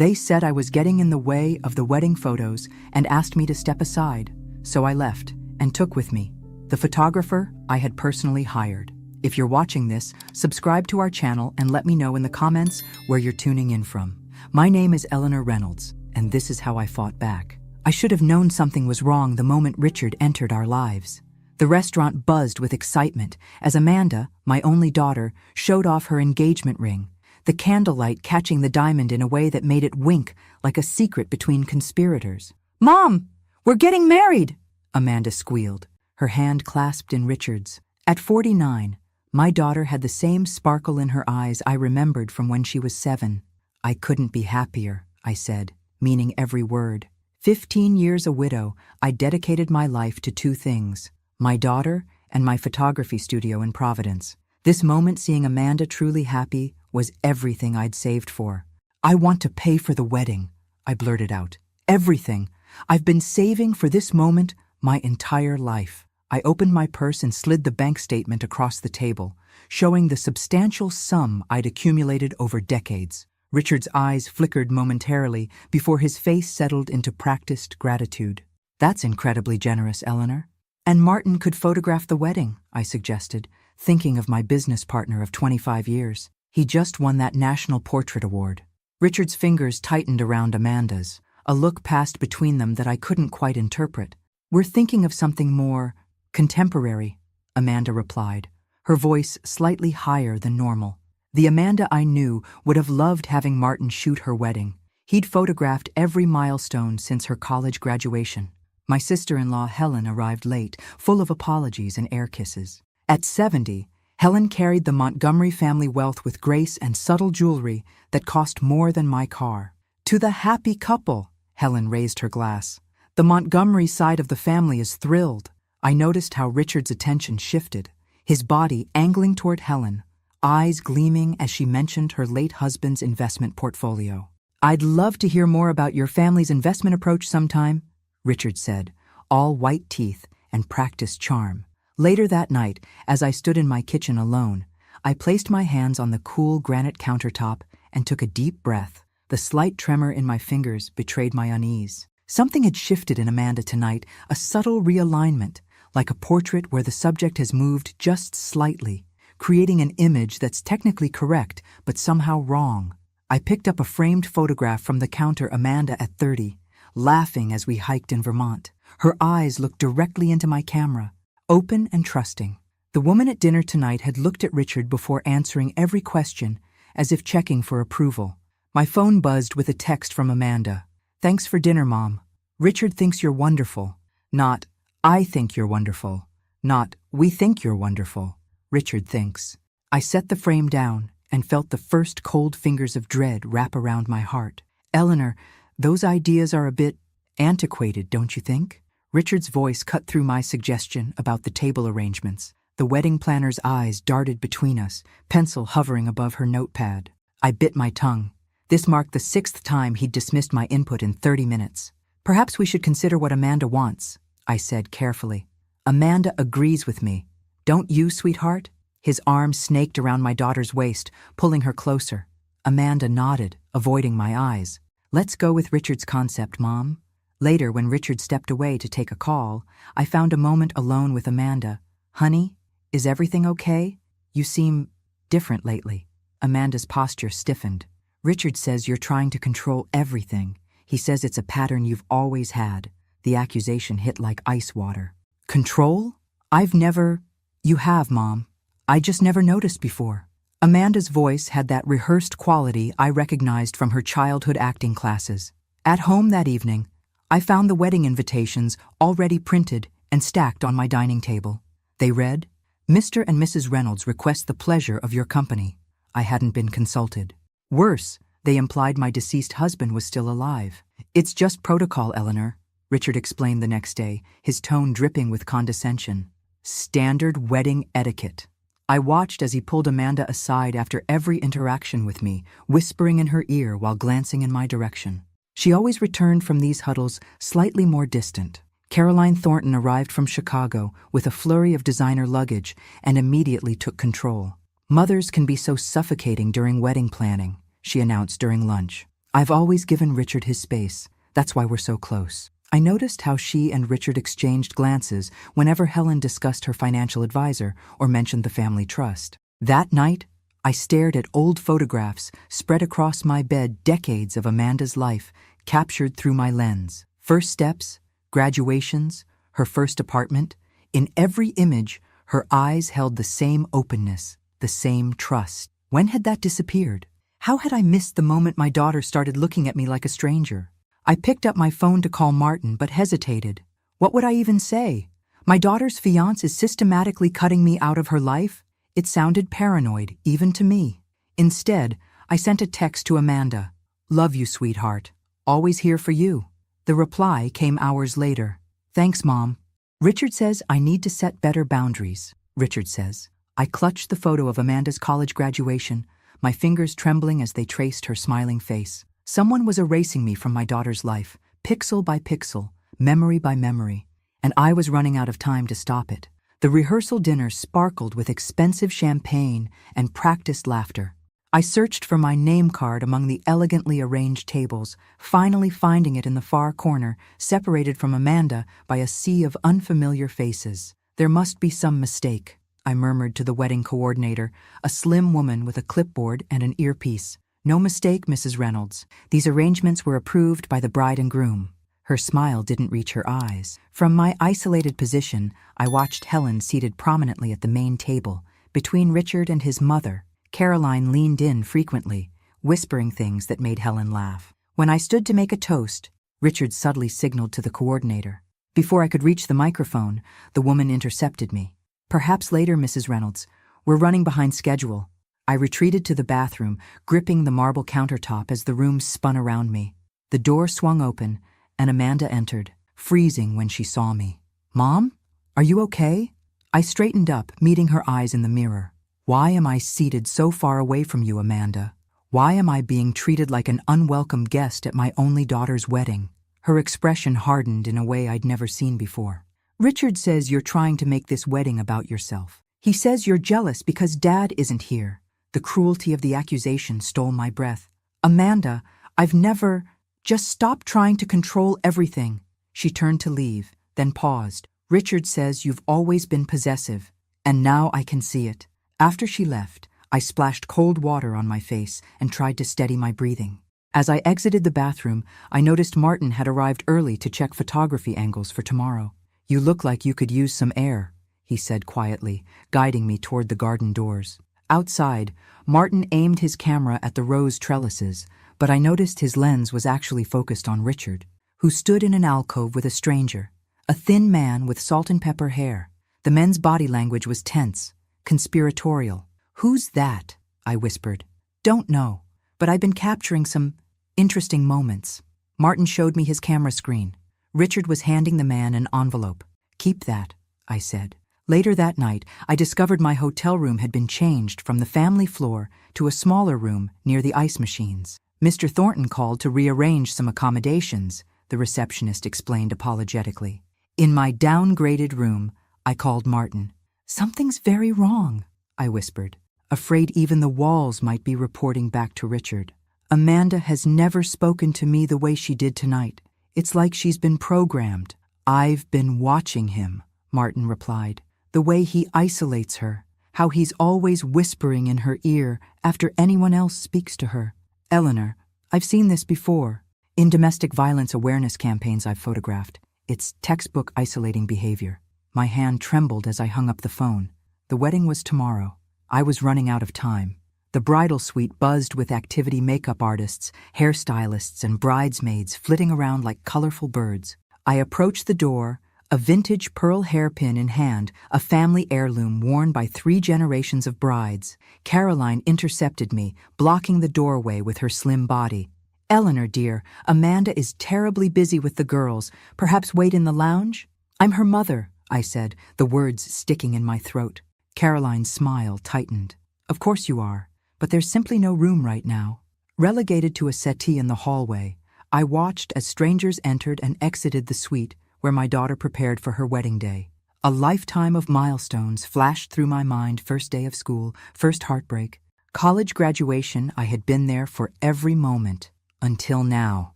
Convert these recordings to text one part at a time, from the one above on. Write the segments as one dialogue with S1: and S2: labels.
S1: They said I was getting in the way of the wedding photos and asked me to step aside, so I left and took with me the photographer I had personally hired. If you're watching this, subscribe to our channel and let me know in the comments where you're tuning in from. My name is Eleanor Reynolds, and this is how I fought back. I should have known something was wrong the moment Richard entered our lives. The restaurant buzzed with excitement as Amanda, my only daughter, showed off her engagement ring, the candlelight catching the diamond in a way that made it wink like a secret between conspirators. "Mom, we're getting married!" Amanda squealed, her hand clasped in Richard's. At 49, my daughter had the same sparkle in her eyes I remembered from when she was 7. "I couldn't be happier," I said, meaning every word. 15 years a widow, I dedicated my life to 2 things: my daughter and my photography studio in Providence. This moment, seeing Amanda truly happy, was everything I'd saved for. "I want to pay for the wedding," I blurted out. "Everything. I've been saving for this moment my entire life." I opened my purse and slid the bank statement across the table, showing the substantial sum I'd accumulated over decades. Richard's eyes flickered momentarily before his face settled into practiced gratitude. "That's incredibly generous, Eleanor." "And Martin could photograph the wedding," I suggested, thinking of my business partner of 25 years. "He just won that National Portrait Award." Richard's fingers tightened around Amanda's. A look passed between them that I couldn't quite interpret. "We're thinking of something more contemporary," Amanda replied, her voice slightly higher than normal. The Amanda I knew would have loved having Martin shoot her wedding. He'd photographed every milestone since her college graduation. My sister-in-law Helen arrived late, full of apologies and air kisses. At 70, Helen carried the Montgomery family wealth with grace and subtle jewelry that cost more than my car. "To the happy couple," Helen raised her glass. "The Montgomery side of the family is thrilled." I noticed how Richard's attention shifted, his body angling toward Helen, eyes gleaming as she mentioned her late husband's investment portfolio. "I'd love to hear more about your family's investment approach sometime," Richard said, all white teeth and practiced charm. Later that night, as I stood in my kitchen alone, I placed my hands on the cool granite countertop and took a deep breath. The slight tremor in my fingers betrayed my unease. Something had shifted in Amanda tonight, a subtle realignment, like a portrait where the subject has moved just slightly, creating an image that's technically correct but somehow wrong. I picked up a framed photograph from the counter Amanda at 30, laughing as we hiked in Vermont. Her eyes looked directly into my camera, open and trusting. The woman at dinner tonight had looked at Richard before answering every question, as if checking for approval. My phone buzzed with a text from Amanda. "Thanks for dinner, Mom. Richard thinks you're wonderful." Not, "I think you're wonderful." Not, "We think you're wonderful." Richard thinks. I set the frame down and felt the first cold fingers of dread wrap around my heart. "Eleanor, those ideas are a bit antiquated, don't you think?" Richard's voice cut through my suggestion about the table arrangements. The wedding planner's eyes darted between us, pencil hovering above her notepad. I bit my tongue. This marked the 6th time he'd dismissed my input in 30 minutes. "Perhaps we should consider what Amanda wants," I said carefully. "Amanda agrees with me. Don't you, sweetheart?" His arm snaked around my daughter's waist, pulling her closer. Amanda nodded, avoiding my eyes. "Let's go with Richard's concept, Mom." Later, when Richard stepped away to take a call, I found a moment alone with Amanda. "Honey, is everything okay? You seem different lately." Amanda's posture stiffened. "Richard says you're trying to control everything. He says it's a pattern you've always had." The accusation hit like ice water. "Control? I've never—" "You have, Mom. I just never noticed before." Amanda's voice had that rehearsed quality I recognized from her childhood acting classes. At home that evening, I found the wedding invitations already printed and stacked on my dining table. They read, "Mr. and Mrs. Reynolds request the pleasure of your company." I hadn't been consulted. Worse, they implied my deceased husband was still alive. "It's just protocol, Eleanor," Richard explained the next day, his tone dripping with condescension. "Standard wedding etiquette." I watched as he pulled Amanda aside after every interaction with me, whispering in her ear while glancing in my direction. She always returned from these huddles slightly more distant. Caroline Thornton arrived from Chicago with a flurry of designer luggage and immediately took control. "Mothers can be so suffocating during wedding planning," she announced during lunch. I've always given Richard his space. That's why we're so close. I noticed how she and Richard exchanged glances whenever Helen discussed her financial advisor or mentioned the family trust. That night, I stared at old photographs spread across my bed, decades of Amanda's life captured through my lens. First steps, graduations, her first apartment. In every image, her eyes held the same openness, the same trust. When had that disappeared? How had I missed the moment my daughter started looking at me like a stranger? I picked up my phone to call Martin, but hesitated. What would I even say? My daughter's fiancé is systematically cutting me out of her life? It sounded paranoid, even to me. Instead, I sent a text to Amanda. Love you, sweetheart. Always here for you. The reply came hours later. Thanks, Mom. Richard says I need to set better boundaries. Richard says. I clutched the photo of Amanda's college graduation, my fingers trembling as they traced her smiling face. Someone was erasing me from my daughter's life, pixel by pixel, memory by memory, and I was running out of time to stop it. The rehearsal dinner sparkled with expensive champagne and practiced laughter. I searched for my name card among the elegantly arranged tables, finally finding it in the far corner, separated from Amanda by a sea of unfamiliar faces. There must be some mistake, I murmured to the wedding coordinator, a slim woman with a clipboard and an earpiece. No mistake, Mrs. Reynolds. These arrangements were approved by the bride and groom. Her smile didn't reach her eyes. From my isolated position, I watched Helen seated prominently at the main table, between Richard and his mother. Caroline leaned in frequently, whispering things that made Helen laugh. When I stood to make a toast, Richard subtly signaled to the coordinator. Before I could reach the microphone, the woman intercepted me. Perhaps later, Mrs. Reynolds. We're running behind schedule. I retreated to the bathroom, gripping the marble countertop as the room spun around me. The door swung open, and Amanda entered, freezing when she saw me. Mom? Are you okay? I straightened up, meeting her eyes in the mirror. Why am I seated so far away from you, Amanda? Why am I being treated like an unwelcome guest at my only daughter's wedding? Her expression hardened in a way I'd never seen before. Richard says you're trying to make this wedding about yourself. He says you're jealous because Dad isn't here. The cruelty of the accusation stole my breath. Amanda, I've never... Just stop trying to control everything. She turned to leave, then paused. Richard says you've always been possessive, and now I can see it. After she left, I splashed cold water on my face and tried to steady my breathing. As I exited the bathroom, I noticed Martin had arrived early to check photography angles for tomorrow. You look like you could use some air, he said quietly, guiding me toward the garden doors. Outside, Martin aimed his camera at the rose trellises, but I noticed his lens was actually focused on Richard, who stood in an alcove with a stranger, a thin man with salt and pepper hair. The men's body language was tense, conspiratorial. Who's that? I whispered. Don't know, but I've been capturing some interesting moments. Martin showed me his camera screen. Richard was handing the man an envelope. Keep that, I said. Later that night, I discovered my hotel room had been changed from the family floor to a smaller room near the ice machines. Mr. Thornton called to rearrange some accommodations, the receptionist explained apologetically. In my downgraded room, I called Martin. Something's very wrong, I whispered, afraid even the walls might be reporting back to Richard. Amanda has never spoken to me the way she did tonight. It's like she's been programmed. I've been watching him, Martin replied. The way he isolates her, how he's always whispering in her ear after anyone else speaks to her. Eleanor, I've seen this before. In domestic violence awareness campaigns I've photographed. It's textbook isolating behavior. My hand trembled as I hung up the phone. The wedding was tomorrow. I was running out of time. The bridal suite buzzed with activity makeup artists, hairstylists, and bridesmaids flitting around like colorful birds. I approached the door, a vintage pearl hairpin in hand, a family heirloom worn by 3 generations of brides. Caroline intercepted me, blocking the doorway with her slim body. Eleanor, dear, Amanda is terribly busy with the girls. Perhaps wait in the lounge? I'm her mother, I said, the words sticking in my throat. Caroline's smile tightened. Of course you are, but there's simply no room right now. Relegated to a settee in the hallway, I watched as strangers entered and exited the suite where my daughter prepared for her wedding day. A lifetime of milestones flashed through my mind. First day of school, first heartbreak. College graduation, I had been there for every moment. Until now.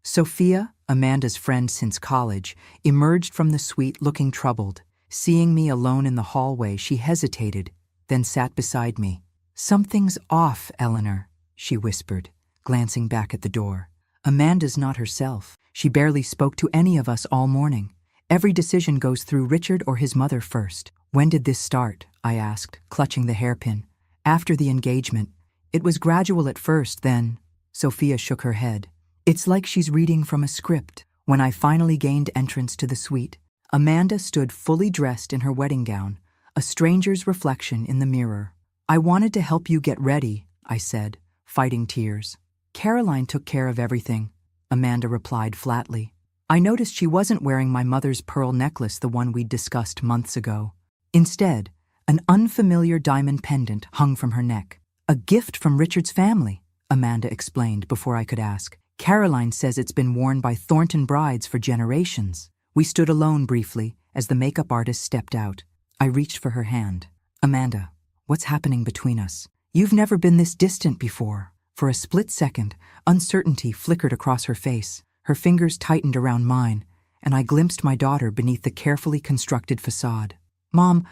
S1: Sophia, Amanda's friend since college, emerged from the suite looking troubled. Seeing me alone in the hallway, she hesitated, then sat beside me. "Something's off, Eleanor," she whispered, glancing back at the door. "Amanda's not herself. She barely spoke to any of us all morning. Every decision goes through Richard or his mother first." "When did this start?" I asked, clutching the hairpin. "After the engagement. It was gradual at first, then." Sophia shook her head. "It's like she's reading from a script." When I finally gained entrance to the suite, Amanda stood fully dressed in her wedding gown, a stranger's reflection in the mirror. "I wanted to help you get ready," I said, fighting tears. "Caroline took care of everything," Amanda replied flatly. "I noticed she wasn't wearing my mother's pearl necklace, the one we'd discussed months ago. Instead, an unfamiliar diamond pendant hung from her neck. A gift from Richard's family," Amanda explained before I could ask. "Caroline says it's been worn by Thornton brides for generations." We stood alone briefly as the makeup artist stepped out. I reached for her hand. "Amanda, what's happening between us? You've never been this distant before." For a split second, uncertainty flickered across her face. Her fingers tightened around mine, and I glimpsed my daughter beneath the carefully constructed facade. "Mom,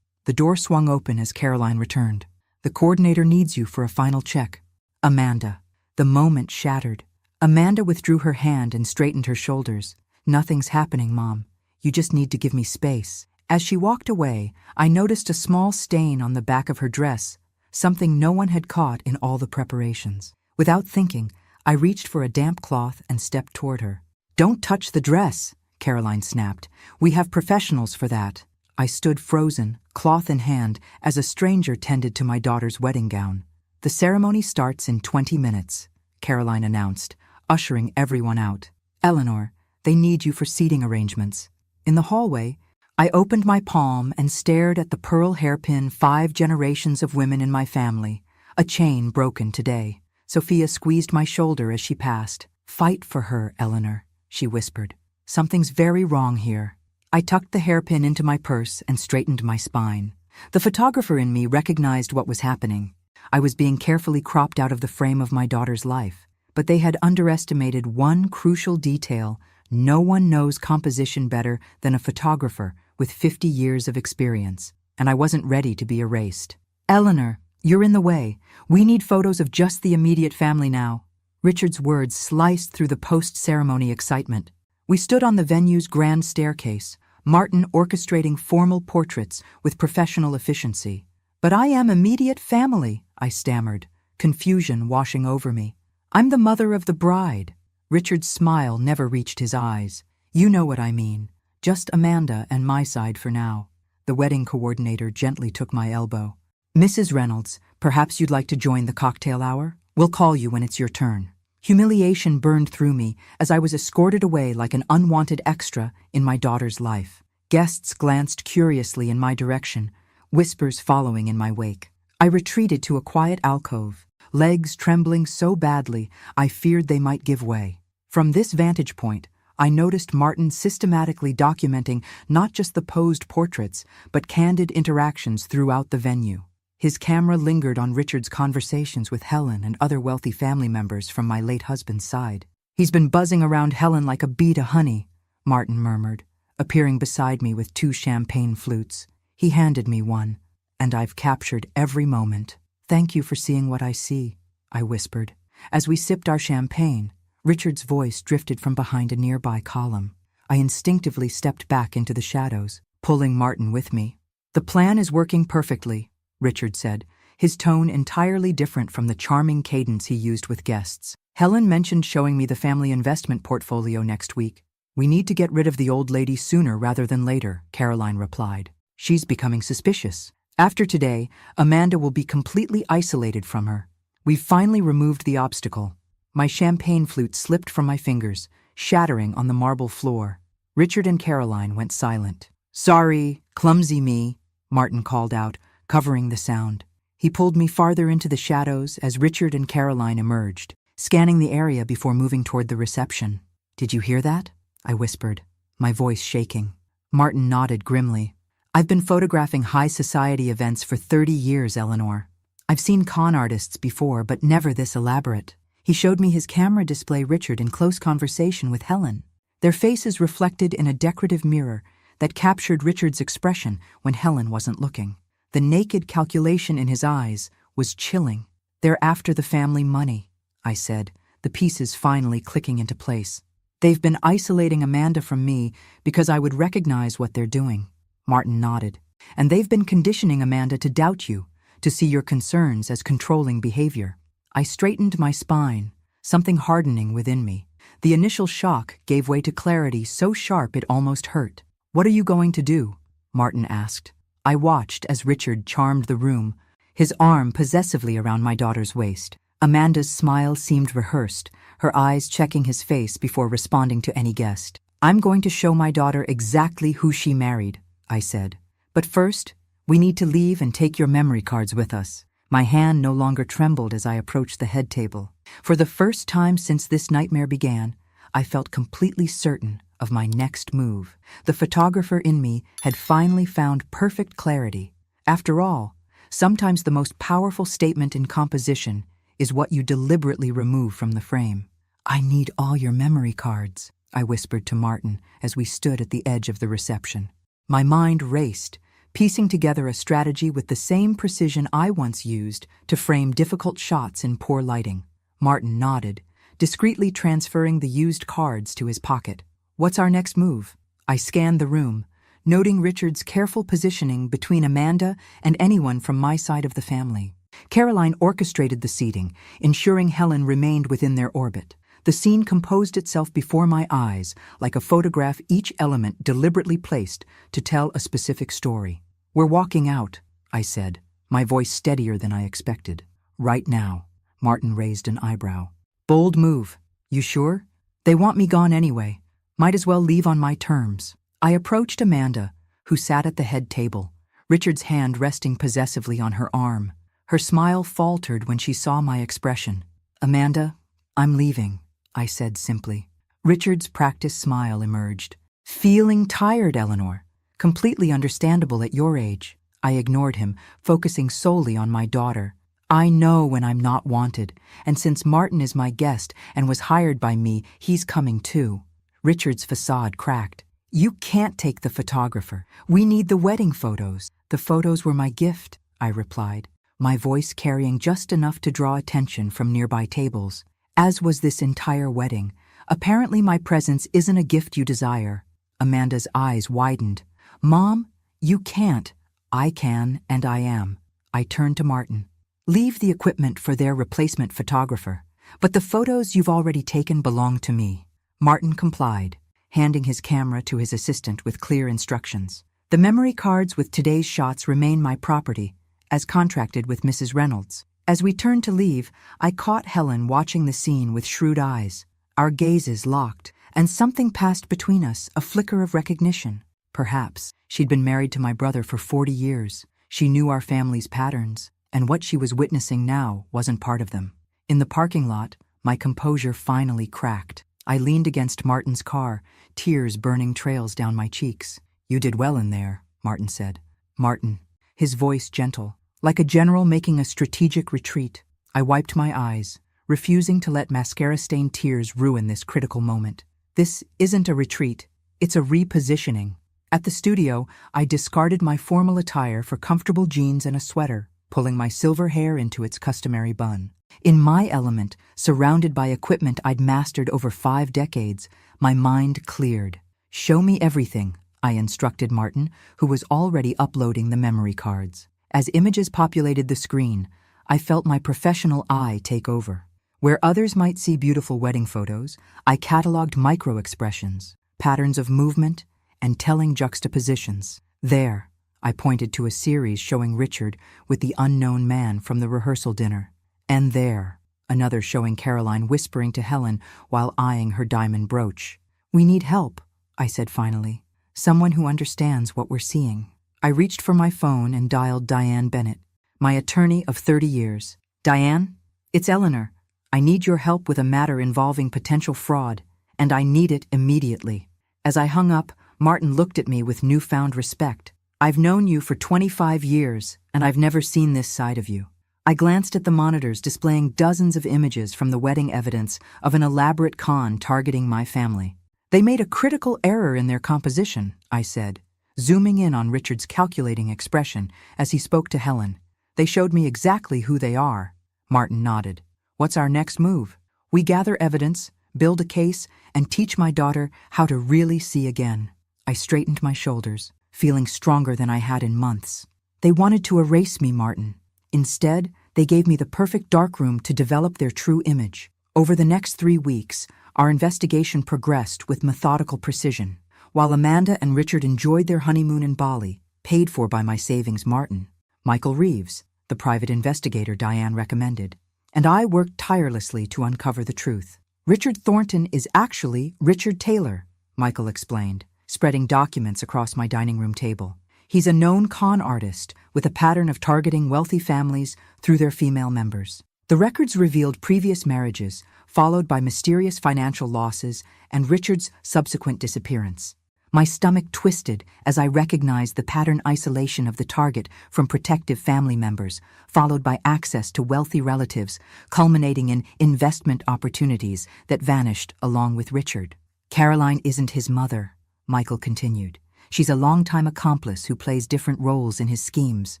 S1: The door swung open as Caroline returned. "The coordinator needs you for a final check." "Amanda." The moment shattered. Amanda withdrew her hand and straightened her shoulders. "Nothing's happening, Mom. You just need to give me space." As she walked away, I noticed a small stain on the back of her dress, something no one had caught in all the preparations. Without thinking, I reached for a damp cloth and stepped toward her. "Don't touch the dress," Caroline snapped. "We have professionals for that." I stood frozen, cloth in hand, as a stranger tended to my daughter's wedding gown. "The ceremony starts in 20 minutes, Caroline announced, ushering everyone out. "Eleanor, they need you for seating arrangements." In the hallway, I opened my palm and stared at the pearl hairpin 5 generations of women in my family, a chain broken today. Sophia squeezed my shoulder as she passed. "Fight for her, Eleanor," she whispered. "Something's very wrong here." I tucked the hairpin into my purse and straightened my spine. The photographer in me recognized what was happening. I was being carefully cropped out of the frame of my daughter's life, but they had underestimated one crucial detail. No one knows composition better than a photographer with 50 years of experience, and I wasn't ready to be erased. "Eleanor, you're in the way. We need photos of just the immediate family now." Richard's words sliced through the post-ceremony excitement. We stood on the venue's grand staircase, Martin orchestrating formal portraits with professional efficiency. "But I am immediate family," I stammered, confusion washing over me. "I'm the mother of the bride." Richard's smile never reached his eyes. "You know what I mean. Just Amanda and my side for now." The wedding coordinator gently took my elbow. "Mrs. Reynolds, perhaps you'd like to join the cocktail hour? We'll call you when it's your turn." Humiliation burned through me as I was escorted away like an unwanted extra in my daughter's life. Guests glanced curiously in my direction, whispers following in my wake. I retreated to a quiet alcove, legs trembling so badly I feared they might give way. From this vantage point, I noticed Martin systematically documenting not just the posed portraits, but candid interactions throughout the venue. His camera lingered on Richard's conversations with Helen and other wealthy family members from my late husband's side. "He's been buzzing around Helen like a bee to honey," Martin murmured, appearing beside me with 2 champagne flutes. He handed me one, "And I've captured every moment." "Thank you for seeing what I see," I whispered. As we sipped our champagne, Richard's voice drifted from behind a nearby column. I instinctively stepped back into the shadows, pulling Martin with me. "The plan is working perfectly," Richard said, his tone entirely different from the charming cadence he used with guests. "Helen mentioned showing me the family investment portfolio next week. We need to get rid of the old lady sooner rather than later," Caroline replied. "She's becoming suspicious. After today, Amanda will be completely isolated from her. We've finally removed the obstacle." My champagne flute slipped from my fingers, shattering on the marble floor. Richard and Caroline went silent. "Sorry, clumsy me," Martin called out, covering the sound. He pulled me farther into the shadows as Richard and Caroline emerged, scanning the area before moving toward the reception. "Did you hear that?" I whispered, my voice shaking. Martin nodded grimly. "I've been photographing high society events for 30 years, Eleanor. I've seen con artists before, but never this elaborate." He showed me his camera display Richard in close conversation with Helen, their faces reflected in a decorative mirror that captured Richard's expression when Helen wasn't looking. The naked calculation in his eyes was chilling. "They're after the family money," I said, the pieces finally clicking into place. "They've been isolating Amanda from me because I would recognize what they're doing." Martin nodded. "And they've been conditioning Amanda to doubt you, to see your concerns as controlling behavior." I straightened my spine, something hardening within me. The initial shock gave way to clarity so sharp it almost hurt. "What are you going to do?" Martin asked. I watched as Richard charmed the room, his arm possessively around my daughter's waist. Amanda's smile seemed rehearsed, her eyes checking his face before responding to any guest. "I'm going to show my daughter exactly who she married," I said. "But first, we need to leave and take your memory cards with us." My hand no longer trembled as I approached the head table. For the first time since this nightmare began, I felt completely certain of my next move. The photographer in me had finally found perfect clarity. After all, sometimes the most powerful statement in composition is what you deliberately remove from the frame. "I need all your memory cards," I whispered to Martin as we stood at the edge of the reception. My mind raced, piecing together a strategy with the same precision I once used to frame difficult shots in poor lighting. Martin nodded, discreetly transferring the used cards to his pocket. "What's our next move?" I scanned the room, noting Richard's careful positioning between Amanda and anyone from my side of the family. Caroline orchestrated the seating, ensuring Helen remained within their orbit. The scene composed itself before my eyes, like a photograph, each element deliberately placed to tell a specific story. "We're walking out," I said, my voice steadier than I expected. "Right now." Martin raised an eyebrow. "Bold move. You sure? They want me gone anyway. Might as well leave on my terms." I approached Amanda, who sat at the head table, Richard's hand resting possessively on her arm. Her smile faltered when she saw my expression. "Amanda, I'm leaving," I said simply. Richard's practiced smile emerged. "Feeling tired, Eleanor. Completely understandable at your age." I ignored him, focusing solely on my daughter. "I know when I'm not wanted, and since Martin is my guest and was hired by me, he's coming too." Richard's facade cracked. "You can't take the photographer. We need the wedding photos." "The photos were my gift," I replied, my voice carrying just enough to draw attention from nearby tables. "As was this entire wedding. Apparently my presence isn't a gift you desire." Amanda's eyes widened. "Mom, you can't." "I can, and I am." I turned to Martin. "Leave the equipment for their replacement photographer, but the photos you've already taken belong to me." Martin complied, handing his camera to his assistant with clear instructions. "The memory cards with today's shots remain my property, as contracted with Mrs. Reynolds." As we turned to leave, I caught Helen watching the scene with shrewd eyes. Our gazes locked, and something passed between us, a flicker of recognition. Perhaps she'd been married to my brother for 40 years. She knew our family's patterns, and what she was witnessing now wasn't part of them. In the parking lot, my composure finally cracked. I leaned against Martin's car, tears burning trails down my cheeks. "You did well in there," Martin said. "Martin," his voice gentle, like a general making a strategic retreat. I wiped my eyes, refusing to let mascara-stained tears ruin this critical moment. "This isn't a retreat, it's a repositioning." At the studio, I discarded my formal attire for comfortable jeans and a sweater, pulling my silver hair into its customary bun. In my element, surrounded by equipment I'd mastered over 5 decades, my mind cleared. "Show me everything," I instructed Martin, who was already uploading the memory cards. As images populated the screen, I felt my professional eye take over. Where others might see beautiful wedding photos, I cataloged micro-expressions, patterns of movement, and telling juxtapositions. "There," I pointed to a series showing Richard with the unknown man from the rehearsal dinner. "And there," another showing Caroline whispering to Helen while eyeing her diamond brooch. "We need help," I said finally. "Someone who understands what we're seeing." I reached for my phone and dialed Diane Bennett, my attorney of 30 years. "Diane, it's Eleanor. I need your help with a matter involving potential fraud, and I need it immediately." As I hung up, Martin looked at me with newfound respect. "I've known you for 25 years, and I've never seen this side of you. I glanced at the monitors displaying dozens of images from the wedding evidence of an elaborate con targeting my family. They made a critical error in their composition, I said, zooming in on Richard's calculating expression as he spoke to Helen. They showed me exactly who they are. Martin nodded. What's our next move? We gather evidence, build a case, and teach my daughter how to really see again. I straightened my shoulders, feeling stronger than I had in months. They wanted to erase me, Martin. Instead, they gave me the perfect darkroom to develop their true image. Over the next 3 weeks, our investigation progressed with methodical precision. While Amanda and Richard enjoyed their honeymoon in Bali, paid for by my savings Martin, Michael Reeves, the private investigator Diane recommended, and I worked tirelessly to uncover the truth. Richard Thornton is actually Richard Taylor, Michael explained, spreading documents across my dining room table. He's a known con artist with a pattern of targeting wealthy families through their female members. The records revealed previous marriages, followed by mysterious financial losses and Richard's subsequent disappearance. My stomach twisted as I recognized the pattern isolation of the target from protective family members, followed by access to wealthy relatives, culminating in investment opportunities that vanished along with Richard. Caroline isn't his mother, Michael continued. She's a longtime accomplice who plays different roles in his schemes.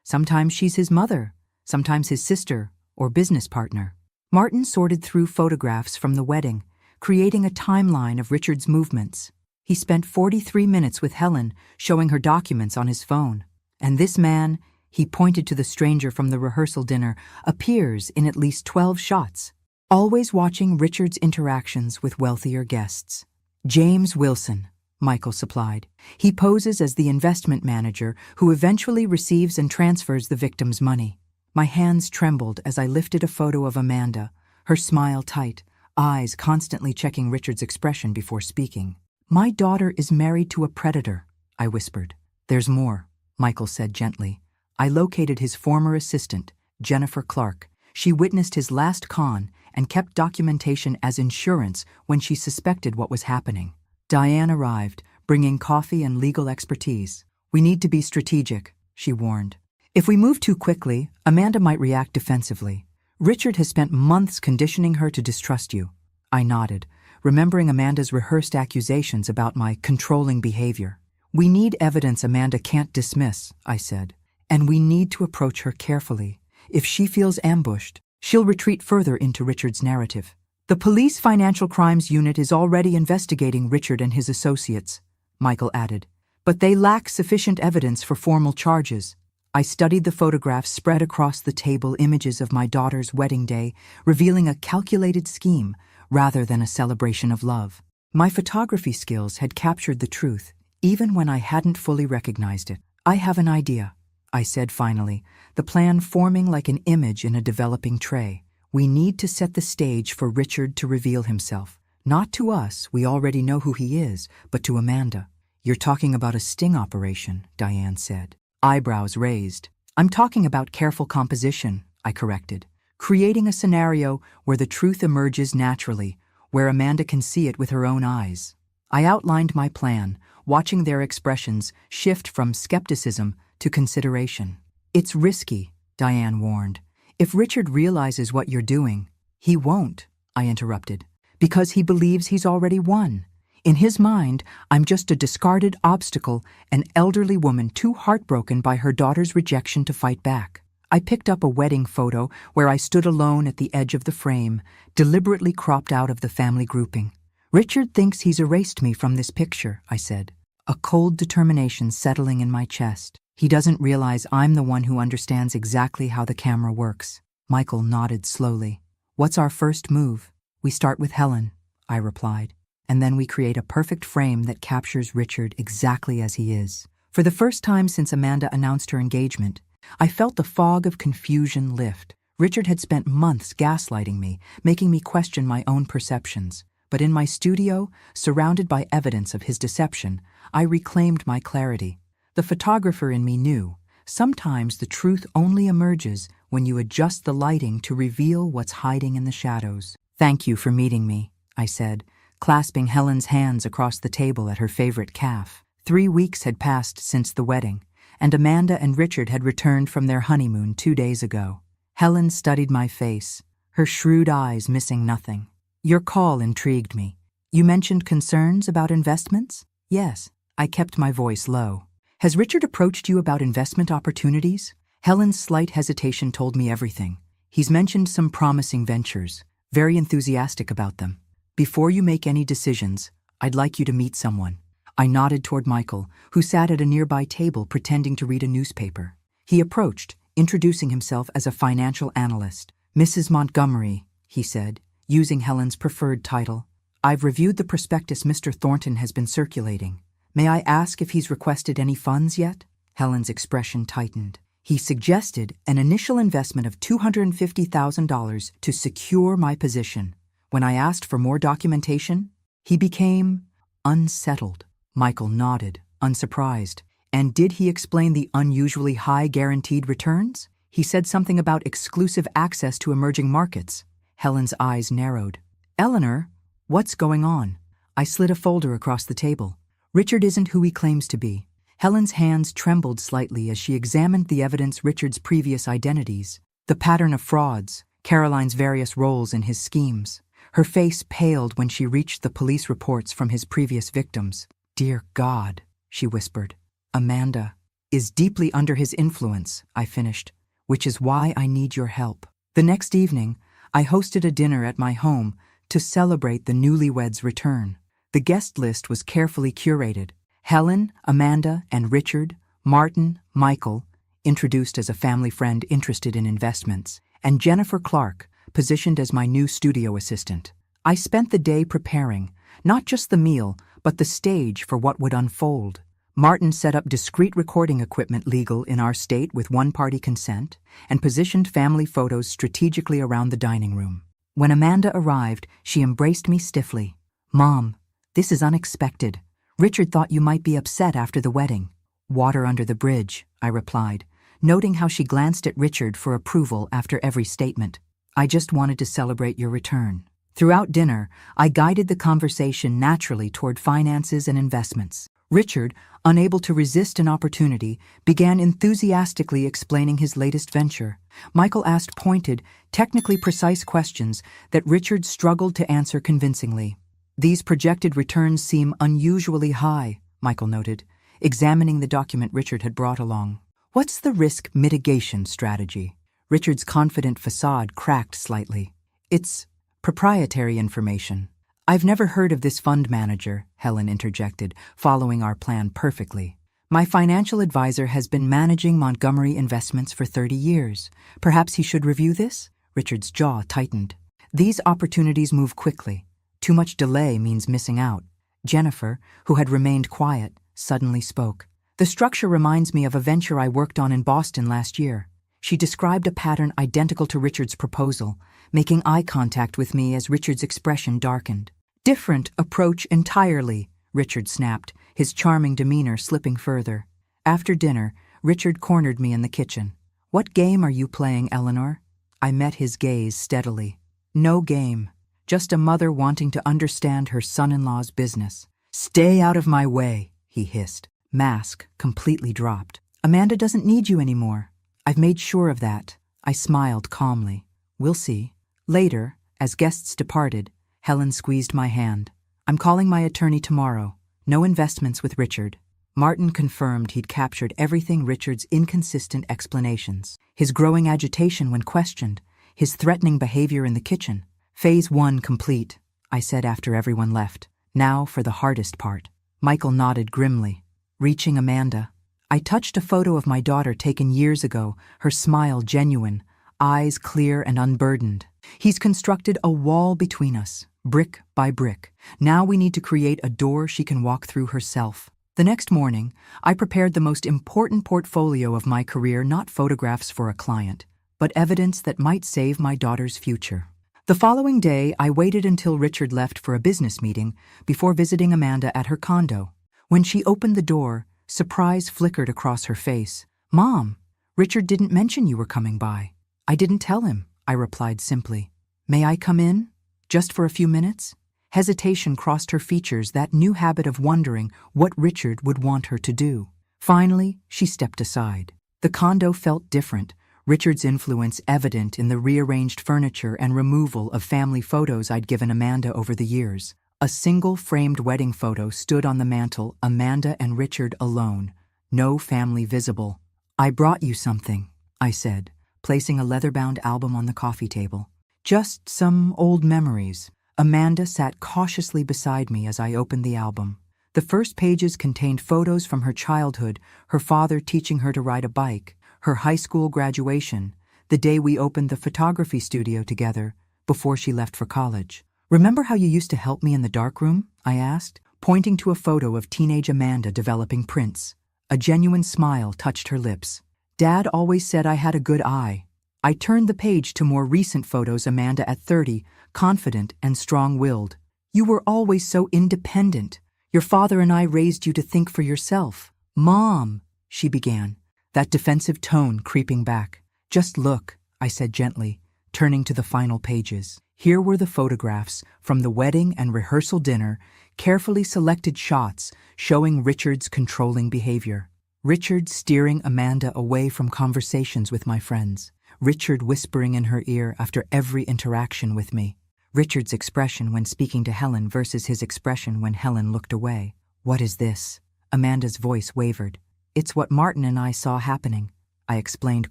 S1: Sometimes she's his mother, sometimes his sister or business partner. Martin sorted through photographs from the wedding, creating a timeline of Richard's movements. He spent 43 minutes with Helen, showing her documents on his phone. And this man, he pointed to the stranger from the rehearsal dinner, appears in at least 12 shots, always watching Richard's interactions with wealthier guests. James Wilson, Michael supplied. He poses as the investment manager who eventually receives and transfers the victim's money. My hands trembled as I lifted a photo of Amanda, her smile tight, eyes constantly checking Richard's expression before speaking. My daughter is married to a predator, I whispered. There's more, Michael said gently. I located his former assistant, Jennifer Clark. She witnessed his last con and kept documentation as insurance when she suspected what was happening. Diane arrived, bringing coffee and legal expertise. We need to be strategic, she warned. If we move too quickly, Amanda might react defensively. Richard has spent months conditioning her to distrust you. I nodded, remembering Amanda's rehearsed accusations about my controlling behavior. We need evidence Amanda can't dismiss, I said, and we need to approach her carefully. If she feels ambushed, she'll retreat further into Richard's narrative. The police financial crimes unit is already investigating Richard and his associates, Michael added, but they lack sufficient evidence for formal charges. I studied the photographs spread across the table, images of my daughter's wedding day, revealing a calculated scheme rather than a celebration of love. My photography skills had captured the truth, even when I hadn't fully recognized it. I have an idea, I said finally, the plan forming like an image in a developing tray. We need to set the stage for Richard to reveal himself. Not to us, we already know who he is, but to Amanda. You're talking about a sting operation, Diane said. Eyebrows raised. I'm talking about careful composition, I corrected. Creating a scenario where the truth emerges naturally, where Amanda can see it with her own eyes. I outlined my plan, watching their expressions shift from skepticism to consideration. It's risky, Diane warned. If Richard realizes what you're doing, he won't, I interrupted, because he believes he's already won. In his mind, I'm just a discarded obstacle, an elderly woman too heartbroken by her daughter's rejection to fight back. I picked up a wedding photo where I stood alone at the edge of the frame, deliberately cropped out of the family grouping. Richard thinks he's erased me from this picture, I said, a cold determination settling in my chest. He doesn't realize I'm the one who understands exactly how the camera works. Michael nodded slowly. What's our first move? We start with Helen, I replied, and then we create a perfect frame that captures Richard exactly as he is. For the first time since Amanda announced her engagement, I felt the fog of confusion lift. Richard had spent months gaslighting me, making me question my own perceptions. But in my studio, surrounded by evidence of his deception, I reclaimed my clarity. The photographer in me knew, sometimes the truth only emerges when you adjust the lighting to reveal what's hiding in the shadows. Thank you for meeting me, I said, clasping Helen's hands across the table at her favorite calf. 3 weeks had passed since the wedding, and Amanda and Richard had returned from their honeymoon 2 days ago. Helen studied my face, her shrewd eyes missing nothing. Your call intrigued me. You mentioned concerns about investments? Yes. I kept my voice low. Has Richard approached you about investment opportunities? Helen's slight hesitation told me everything. He's mentioned some promising ventures, very enthusiastic about them. Before you make any decisions, I'd like you to meet someone. I nodded toward Michael, who sat at a nearby table pretending to read a newspaper. He approached, introducing himself as a financial analyst. Mrs. Montgomery, he said, using Helen's preferred title. I've reviewed the prospectus Mr. Thornton has been circulating. May I ask if he's requested any funds yet? Helen's expression tightened. He suggested an initial investment of $250,000 to secure my position. When I asked for more documentation, he became unsettled. Michael nodded, unsurprised. And did he explain the unusually high guaranteed returns? He said something about exclusive access to emerging markets. Helen's eyes narrowed. Eleanor, what's going on? I slid a folder across the table. Richard isn't who he claims to be. Helen's hands trembled slightly as she examined the evidence Richard's previous identities, the pattern of frauds, Caroline's various roles in his schemes. Her face paled when she reached the police reports from his previous victims. Dear God, she whispered. Amanda is deeply under his influence, I finished, which is why I need your help. The next evening, I hosted a dinner at my home to celebrate the newlyweds' return. The guest list was carefully curated. Helen, Amanda, and Richard, Martin, Michael, introduced as a family friend interested in investments, and Jennifer Clark, positioned as my new studio assistant. I spent the day preparing, not just the meal, but the stage for what would unfold. Martin set up discreet recording equipment legal in our state with one-party consent and positioned family photos strategically around the dining room. When Amanda arrived, she embraced me stiffly. Mom, this is unexpected. Richard thought you might be upset after the wedding. Water under the bridge, I replied, noting how she glanced at Richard for approval after every statement. I just wanted to celebrate your return. Throughout dinner, I guided the conversation naturally toward finances and investments. Richard, unable to resist an opportunity, began enthusiastically explaining his latest venture. Michael asked pointed, technically precise questions that Richard struggled to answer convincingly. These projected returns seem unusually high, Michael noted, examining the document Richard had brought along. What's the risk mitigation strategy? Richard's confident facade cracked slightly. It's proprietary information. I've never heard of this fund manager, Helen interjected, following our plan perfectly. My financial advisor has been managing Montgomery Investments for 30 years. Perhaps he should review this? Richard's jaw tightened. These opportunities move quickly. Too much delay means missing out. Jennifer, who had remained quiet, suddenly spoke. The structure reminds me of a venture I worked on in Boston last year. She described a pattern identical to Richard's proposal, making eye contact with me as Richard's expression darkened. Different approach entirely, Richard snapped, his charming demeanor slipping further. After dinner, Richard cornered me in the kitchen. What game are you playing, Eleanor? I met his gaze steadily. No game. Just a mother wanting to understand her son-in-law's business. Stay out of my way, he hissed. Mask completely dropped. Amanda doesn't need you anymore. I've made sure of that. I smiled calmly. We'll see. Later, as guests departed, Helen squeezed my hand. I'm calling my attorney tomorrow. No investments with Richard. Martin confirmed he'd captured everything Richard's inconsistent explanations. His growing agitation when questioned. His threatening behavior in the kitchen. Phase 1 complete, I said after everyone left. Now for the hardest part. Michael nodded grimly. Reaching Amanda. I touched a photo of my daughter taken years ago, her smile genuine, eyes clear and unburdened. He's constructed a wall between us, brick by brick. Now we need to create a door she can walk through herself. The next morning, I prepared the most important portfolio of my career, not photographs for a client, but evidence that might save my daughter's future. The following day, I waited until Richard left for a business meeting before visiting Amanda at her condo. When she opened the door, surprise flickered across her face. Mom, Richard didn't mention you were coming by. I didn't tell him, I replied simply. May I come in? Just for a few minutes? Hesitation crossed her features, that new habit of wondering what Richard would want her to do. Finally, she stepped aside. The condo felt different, Richard's influence evident in the rearranged furniture and removal of family photos I'd given Amanda over the years. A single framed wedding photo stood on the mantel, Amanda and Richard alone, no family visible. "I brought you something," I said, placing a leather-bound album on the coffee table. "Just some old memories." Amanda sat cautiously beside me as I opened the album. The first pages contained photos from her childhood, her father teaching her to ride a bike, her high school graduation, the day we opened the photography studio together before she left for college. "Remember how you used to help me in the darkroom?" I asked, pointing to a photo of teenage Amanda developing prints. A genuine smile touched her lips. "Dad always said I had a good eye." I turned the page to more recent photos, Amanda at 30, confident and strong-willed. "You were always so independent. Your father and I raised you to think for yourself." "Mom," she began, that defensive tone creeping back. "Just look," I said gently, turning to the final pages. Here were the photographs from the wedding and rehearsal dinner, carefully selected shots showing Richard's controlling behavior. Richard steering Amanda away from conversations with my friends. Richard whispering in her ear after every interaction with me. Richard's expression when speaking to Helen versus his expression when Helen looked away. "What is this?" Amanda's voice wavered. "It's what Martin and I saw happening," I explained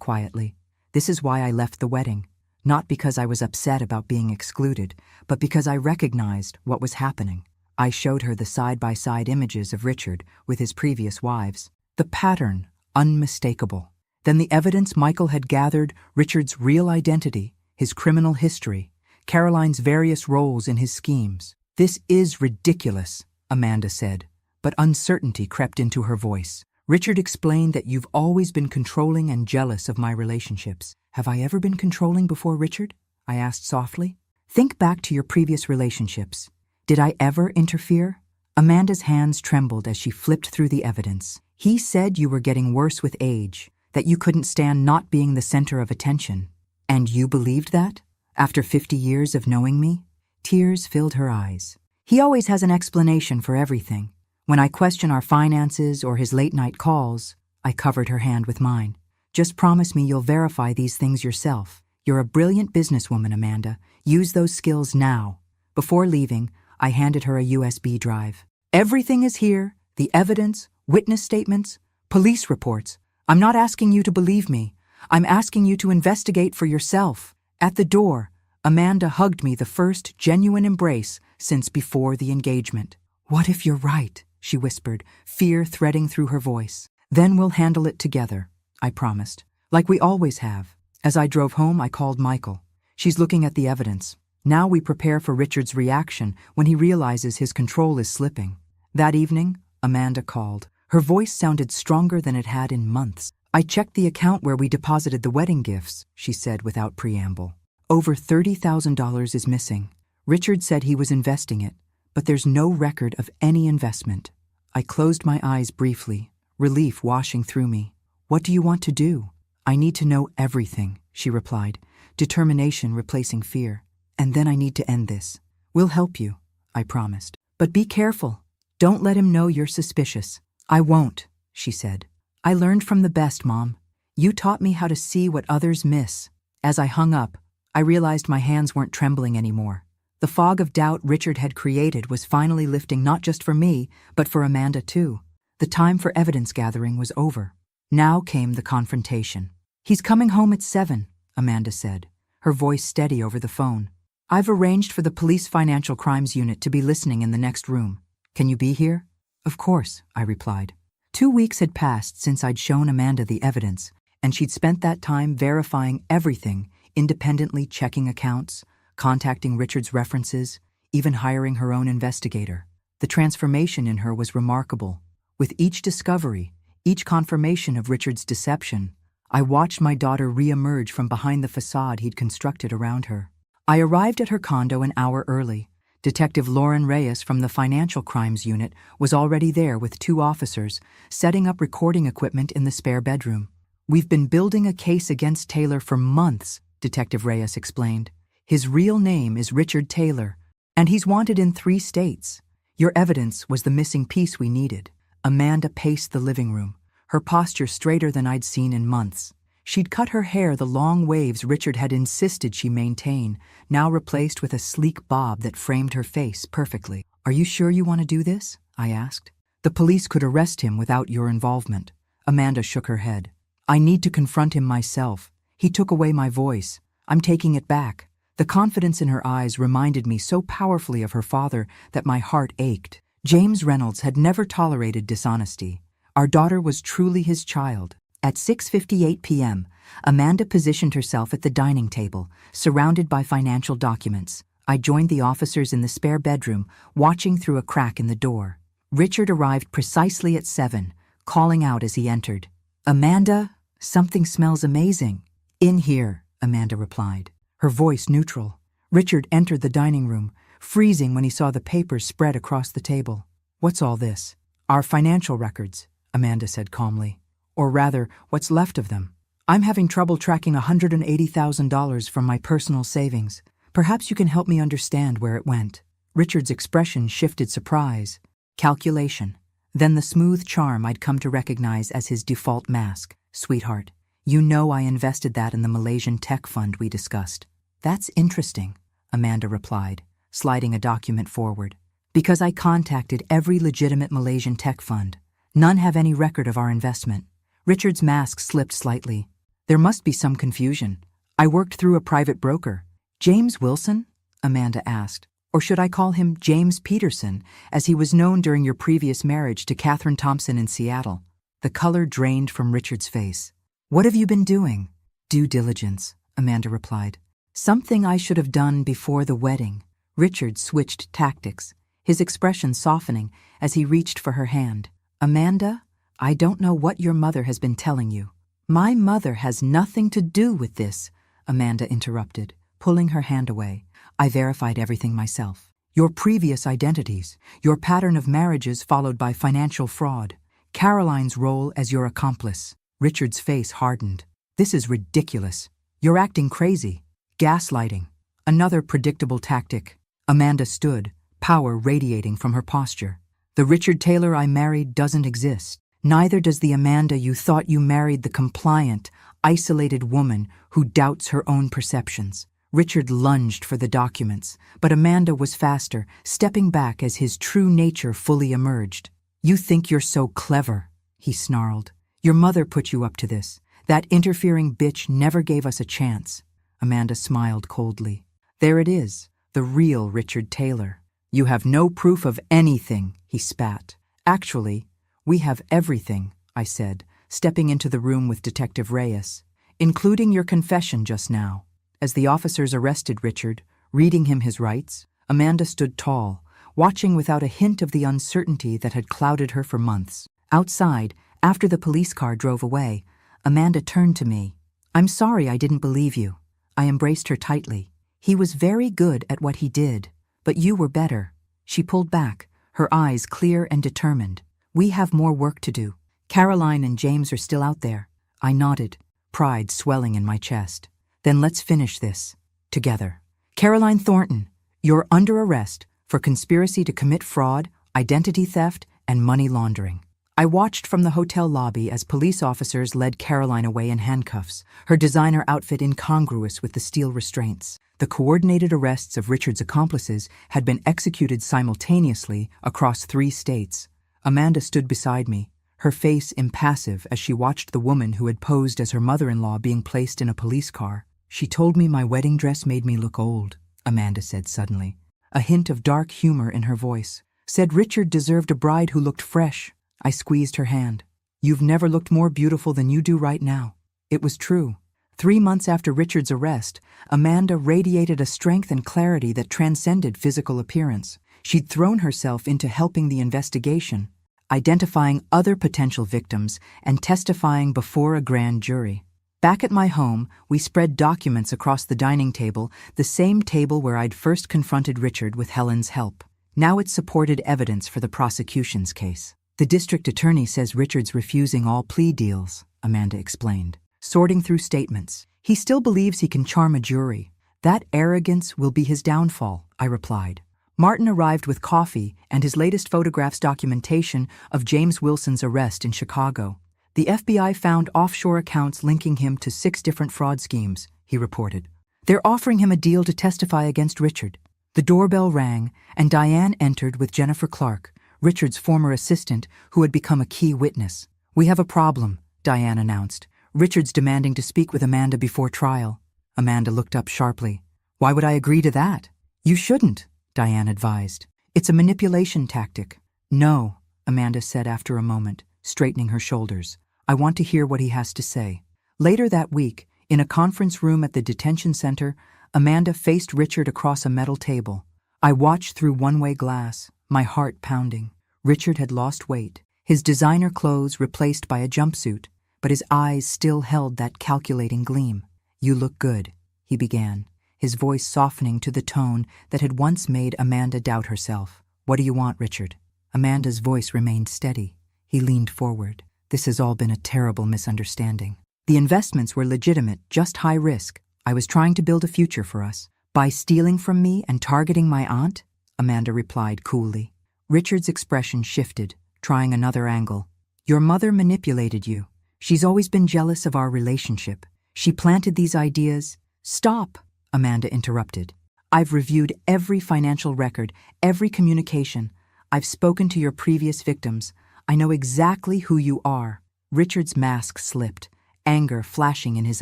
S1: quietly. "This is why I left the wedding. Not because I was upset about being excluded, but because I recognized what was happening." I showed her the side-by-side images of Richard with his previous wives. The pattern, unmistakable. Then the evidence Michael had gathered, Richard's real identity, his criminal history, Caroline's various roles in his schemes. "This is ridiculous," Amanda said, but uncertainty crept into her voice. "Richard explained that you've always been controlling and jealous of my relationships." "Have I ever been controlling before, Richard?" I asked softly. "Think back to your previous relationships. Did I ever interfere?" Amanda's hands trembled as she flipped through the evidence. "He said you were getting worse with age, that you couldn't stand not being the center of attention. And you believed that? After 50 years of knowing me?" Tears filled her eyes. "He always has an explanation for everything. When I question our finances or his late-night calls," I covered her hand with mine. "Just promise me you'll verify these things yourself. You're a brilliant businesswoman, Amanda. Use those skills now." Before leaving, I handed her a USB drive. "Everything is here, the evidence, witness statements, police reports. I'm not asking you to believe me. I'm asking you to investigate for yourself." At the door, Amanda hugged me, the first genuine embrace since before the engagement. "What if you're right?" she whispered, fear threading through her voice. "Then we'll handle it together," I promised, "like we always have." As I drove home, I called Michael. "She's looking at the evidence. Now we prepare for Richard's reaction when he realizes his control is slipping." That evening, Amanda called. Her voice sounded stronger than it had in months. "I checked the account where we deposited the wedding gifts," she said without preamble. "Over $30,000 is missing. Richard said he was investing it, but there's no record of any investment." I closed my eyes briefly, relief washing through me. "What do you want to do?" "I need to know everything," she replied, determination replacing fear. "And then I need to end this." "We'll help you," I promised. "But be careful. Don't let him know you're suspicious." "I won't," she said. "I learned from the best, Mom. You taught me how to see what others miss." As I hung up, I realized my hands weren't trembling anymore. The fog of doubt Richard had created was finally lifting, not just for me, but for Amanda too. The time for evidence gathering was over. Now came the confrontation. "He's coming home at 7, Amanda said, her voice steady over the phone. "I've arranged for the police financial crimes unit to be listening in the next room. Can you be here?" "Of course," I replied. 2 weeks had passed since I'd shown Amanda the evidence, and she'd spent that time verifying everything, independently checking accounts, contacting Richard's references, even hiring her own investigator. The transformation in her was remarkable. With each discovery, each confirmation of Richard's deception, I watched my daughter re-emerge from behind the facade he'd constructed around her. I arrived at her condo an hour early. Detective Lauren Reyes from the Financial Crimes Unit was already there with 2 officers, setting up recording equipment in the spare bedroom. "We've been building a case against Taylor for months," Detective Reyes explained. "His real name is Richard Taylor, and he's wanted in 3 states. Your evidence was the missing piece we needed." Amanda paced the living room, her posture straighter than I'd seen in months. She'd cut her hair the long waves Richard had insisted she maintain, now replaced with a sleek bob that framed her face perfectly. "Are you sure you want to do this?" I asked. "The police could arrest him without your involvement." Amanda shook her head. "I need to confront him myself. He took away my voice. I'm taking it back." The confidence in her eyes reminded me so powerfully of her father that my heart ached. James Reynolds had never tolerated dishonesty. Our daughter was truly his child. At 6:58 p.m., Amanda positioned herself at the dining table, surrounded by financial documents. I joined the officers in the spare bedroom, watching through a crack in the door. Richard arrived precisely at 7, calling out as he entered. "Amanda, something smells amazing." "In here," Amanda replied, her voice neutral. Richard entered the dining room, freezing when he saw the papers spread across the table. "What's all this?" "Our financial records," Amanda said calmly. "Or rather, what's left of them. I'm having trouble tracking $180,000 from my personal savings. Perhaps you can help me understand where it went." Richard's expression shifted surprise, calculation, then the smooth charm I'd come to recognize as his default mask. "Sweetheart, you know I invested that in the Malaysian tech fund we discussed." "That's interesting," Amanda replied, sliding a document forward. "Because I contacted every legitimate Malaysian tech fund. None have any record of our investment." Richard's mask slipped slightly. "There must be some confusion. I worked through a private broker." "James Wilson?" Amanda asked. "Or should I call him James Peterson, as he was known during your previous marriage to Catherine Thompson in Seattle?" The color drained from Richard's face. "What have you been doing?" "Due diligence," Amanda replied. "Something I should have done before the wedding." Richard switched tactics, his expression softening as he reached for her hand. "Amanda, I don't know what your mother has been telling you." "My mother has nothing to do with this," Amanda interrupted, pulling her hand away. "I verified everything myself. Your previous identities, your pattern of marriages followed by financial fraud, Caroline's role as your accomplice." Richard's face hardened. "This is ridiculous. You're acting crazy." "Gaslighting. Another predictable tactic." Amanda stood, power radiating from her posture. "The Richard Taylor I married doesn't exist. Neither does the Amanda you thought you married, the compliant, isolated woman who doubts her own perceptions." Richard lunged for the documents, but Amanda was faster, stepping back as his true nature fully emerged. "You think you're so clever," he snarled. "Your mother put you up to this. That interfering bitch never gave us a chance." Amanda smiled coldly. "There it is, the real Richard Taylor." "You have no proof of anything," he spat. "Actually, we have everything," I said, stepping into the room with Detective Reyes, "including your confession just now." As the officers arrested Richard, reading him his rights, Amanda stood tall, watching without a hint of the uncertainty that had clouded her for months. Outside, after the police car drove away, Amanda turned to me. "I'm sorry I didn't believe you." I embraced her tightly. "He was very good at what he did, but you were better." She pulled back, her eyes clear and determined. "We have more work to do. Caroline and James are still out there." I nodded, pride swelling in my chest. "Then let's finish this. Together. Caroline Thornton, you're under arrest for conspiracy to commit fraud, identity theft, and money laundering." I watched from the hotel lobby as police officers led Caroline away in handcuffs, her designer outfit incongruous with the steel restraints. The coordinated arrests of Richard's accomplices had been executed simultaneously across 3 states. Amanda stood beside me, her face impassive as she watched the woman who had posed as her mother-in-law being placed in a police car. "She told me my wedding dress made me look old," Amanda said suddenly, a hint of dark humor in her voice. "Said Richard deserved a bride who looked fresh." I squeezed her hand. "You've never looked more beautiful than you do right now." It was true. 3 months after Richard's arrest, Amanda radiated a strength and clarity that transcended physical appearance. She'd thrown herself into helping the investigation, identifying other potential victims, and testifying before a grand jury. Back at my home, we spread documents across the dining table, the same table where I'd first confronted Richard with Helen's help. Now it supported evidence for the prosecution's case. "The district attorney says Richard's refusing all plea deals," Amanda explained, sorting through statements. "He still believes he can charm a jury. That arrogance will be his downfall," I replied. Martin arrived with coffee and his latest photographs documentation of James Wilson's arrest in Chicago. The FBI found offshore accounts linking him to 6 different fraud schemes, he reported. They're offering him a deal to testify against Richard. The doorbell rang, and Diane entered with Jennifer Clark, Richard's former assistant who had become a key witness. "We have a problem," Diane announced. "Richard's demanding to speak with Amanda before trial." Amanda looked up sharply. "Why would I agree to that?" "You shouldn't," Diane advised. "It's a manipulation tactic." "No," Amanda said after a moment, straightening her shoulders. "I want to hear what he has to say." Later that week, in a conference room at the detention center, Amanda faced Richard across a metal table. I watched through one-way glass, my heart pounding. Richard had lost weight, his designer clothes replaced by a jumpsuit, but his eyes still held that calculating gleam. "You look good," he began, his voice softening to the tone that had once made Amanda doubt herself. "What do you want, Richard?" Amanda's voice remained steady. He leaned forward. "This has all been a terrible misunderstanding. The investments were legitimate, just high risk. I was trying to build a future for us. By stealing from me and targeting my aunt?" Amanda replied coolly. Richard's expression shifted, trying another angle. "Your mother manipulated you. She's always been jealous of our relationship. She planted these ideas." "Stop," Amanda interrupted. "I've reviewed every financial record, every communication. I've spoken to your previous victims. I know exactly who you are." Richard's mask slipped, anger flashing in his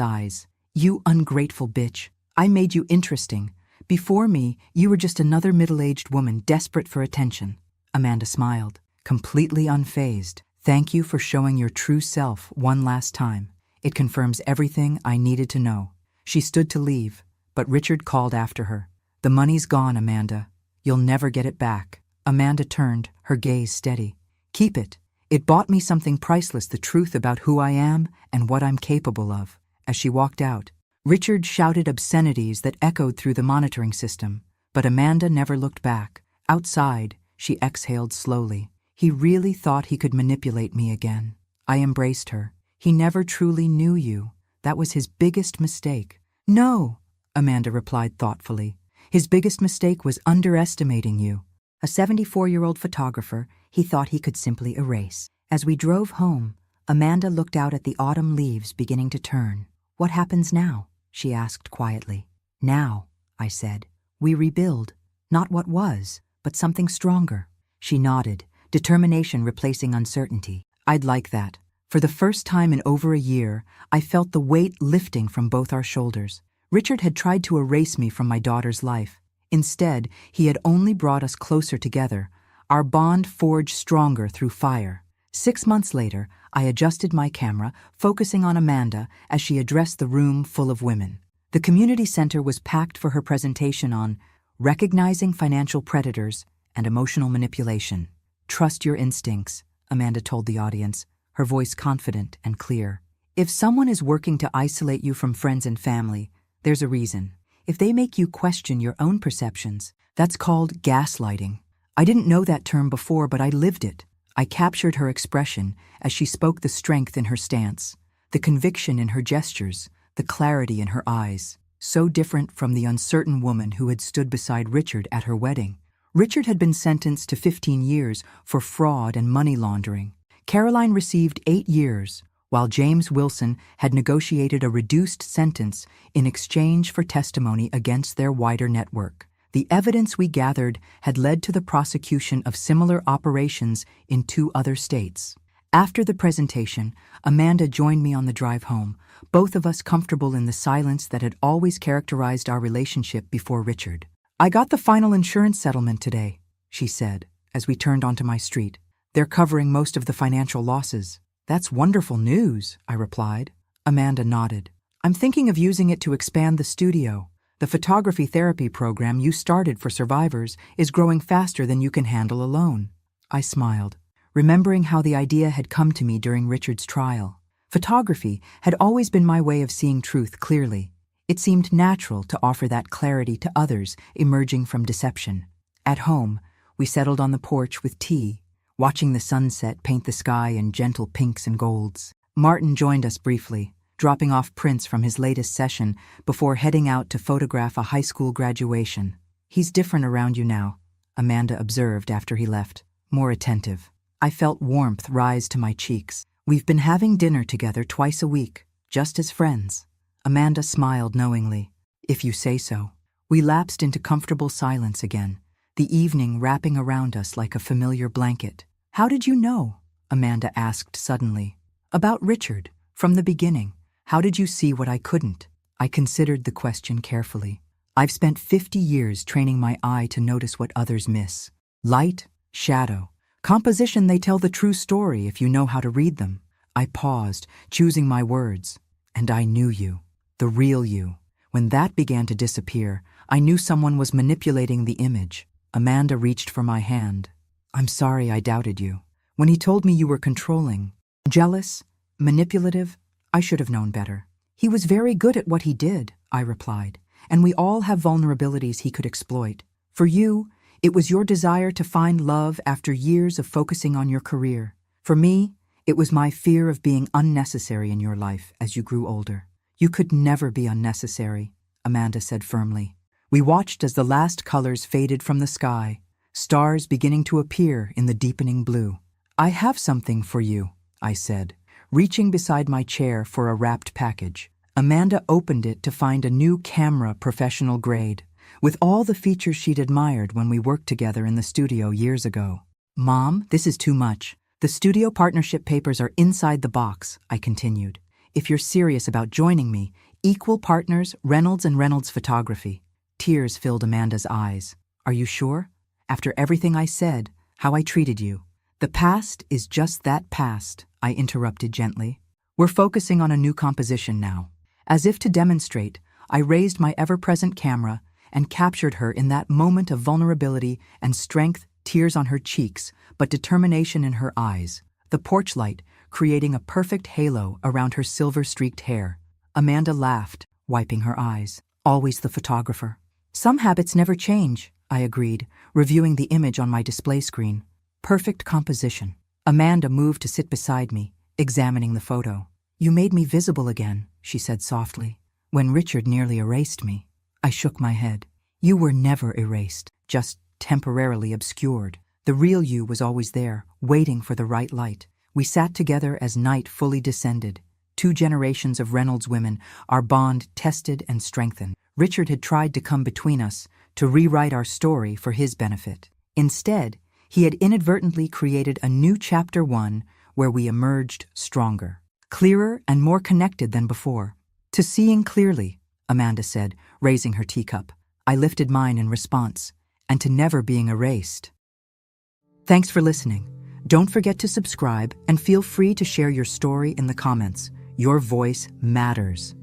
S1: eyes. "You ungrateful bitch. I made you interesting. Before me, you were just another middle-aged woman desperate for attention." Amanda smiled, completely unfazed. "Thank you for showing your true self one last time. It confirms everything I needed to know." She stood to leave, but Richard called after her. "The money's gone, Amanda. You'll never get it back." Amanda turned, her gaze steady. "Keep it. It bought me something priceless, the truth about who I am and what I'm capable of." As she walked out, Richard shouted obscenities that echoed through the monitoring system, but Amanda never looked back. Outside, she exhaled slowly. He really thought he could manipulate me again. I embraced her. "He never truly knew you. That was his biggest mistake." "No," Amanda replied thoughtfully. "His biggest mistake was underestimating you. A 74-year-old photographer he thought he could simply erase." As we drove home, Amanda looked out at the autumn leaves beginning to turn. "What happens now?" she asked quietly. "Now," I said, "we rebuild. Not what was, but something stronger." She nodded, determination replacing uncertainty. "I'd like that." For the first time in over a year, I felt the weight lifting from both our shoulders. Richard had tried to erase me from my daughter's life. Instead, he had only brought us closer together, our bond forged stronger through fire. 6 months later, I adjusted my camera, focusing on Amanda as she addressed the room full of women. The community center was packed for her presentation on recognizing financial predators and emotional manipulation. "Trust your instincts," Amanda told the audience, her voice confident and clear. "If someone is working to isolate you from friends and family, there's a reason. If they make you question your own perceptions, that's called gaslighting." I didn't know that term before, but I lived it. I captured her expression as she spoke, the strength in her stance, the conviction in her gestures, the clarity in her eyes. So different from the uncertain woman who had stood beside Richard at her wedding. Richard had been sentenced to 15 years for fraud and money laundering. Caroline received 8 years, while James Wilson had negotiated a reduced sentence in exchange for testimony against their wider network. The evidence we gathered had led to the prosecution of similar operations in 2 other states. After the presentation, Amanda joined me on the drive home, both of us comfortable in the silence that had always characterized our relationship before Richard. "I got the final insurance settlement today," she said, as we turned onto my street. "They're covering most of the financial losses." "That's wonderful news," I replied. Amanda nodded. "I'm thinking of using it to expand the studio. The photography therapy program you started for survivors is growing faster than you can handle alone." I smiled, remembering how the idea had come to me during Richard's trial. Photography had always been my way of seeing truth clearly. It seemed natural to offer that clarity to others emerging from deception. At home, we settled on the porch with tea, watching the sunset paint the sky in gentle pinks and golds. Martin joined us briefly, dropping off prints from his latest session before heading out to photograph a high school graduation. "He's different around you now," Amanda observed after he left, more attentive. I felt warmth rise to my cheeks. We've been having dinner together twice a week, just as friends. Amanda smiled knowingly. If you say so. We lapsed into comfortable silence again, the evening wrapping around us like a familiar blanket. How did you know? Amanda asked suddenly. About Richard, from the beginning. How did you see what I couldn't? I considered the question carefully. I've spent 50 years training my eye to notice what others miss. Light, shadow, composition, they tell the true story if you know how to read them. I paused, choosing my words. And I knew you. The real you. When that began to disappear, I knew someone was manipulating the image. Amanda reached for my hand. I'm sorry I doubted you. When he told me you were controlling, jealous, manipulative, I should have known better. He was very good at what he did, I replied, and we all have vulnerabilities he could exploit. For you, it was your desire to find love after years of focusing on your career. For me, it was my fear of being unnecessary in your life as you grew older. You could never be unnecessary, Amanda said firmly. We watched as the last colors faded from the sky, stars beginning to appear in the deepening blue. I have something for you, I said, reaching beside my chair for a wrapped package. Amanda opened it to find a new camera, professional grade, with all the features she'd admired when we worked together in the studio years ago. Mom, this is too much. The studio partnership papers are inside the box, I continued. If you're serious about joining me, equal partners, Reynolds and Reynolds Photography. Tears filled Amanda's eyes. Are you sure? After everything I said, how I treated you. The past is just that past, I interrupted gently. We're focusing on a new composition now. As if to demonstrate, I raised my ever-present camera and captured her in that moment of vulnerability and strength, tears on her cheeks, but determination in her eyes. The porch light creating a perfect halo around her silver-streaked hair. Amanda laughed, wiping her eyes. Always the photographer. Some habits never change, I agreed, reviewing the image on my display screen. Perfect composition. Amanda moved to sit beside me, examining the photo. You made me visible again, she said softly. When Richard nearly erased me, I shook my head. You were never erased, just temporarily obscured. The real you was always there, waiting for the right light. We sat together as night fully descended. 2 generations of Reynolds women, our bond tested and strengthened. Richard had tried to come between us, to rewrite our story for his benefit. Instead, he had inadvertently created a new chapter 1 where we emerged stronger, clearer and more connected than before. To seeing clearly, Amanda said, raising her teacup. I lifted mine in response, and to never being erased. Thanks for listening. Don't forget to subscribe and feel free to share your story in the comments. Your voice matters.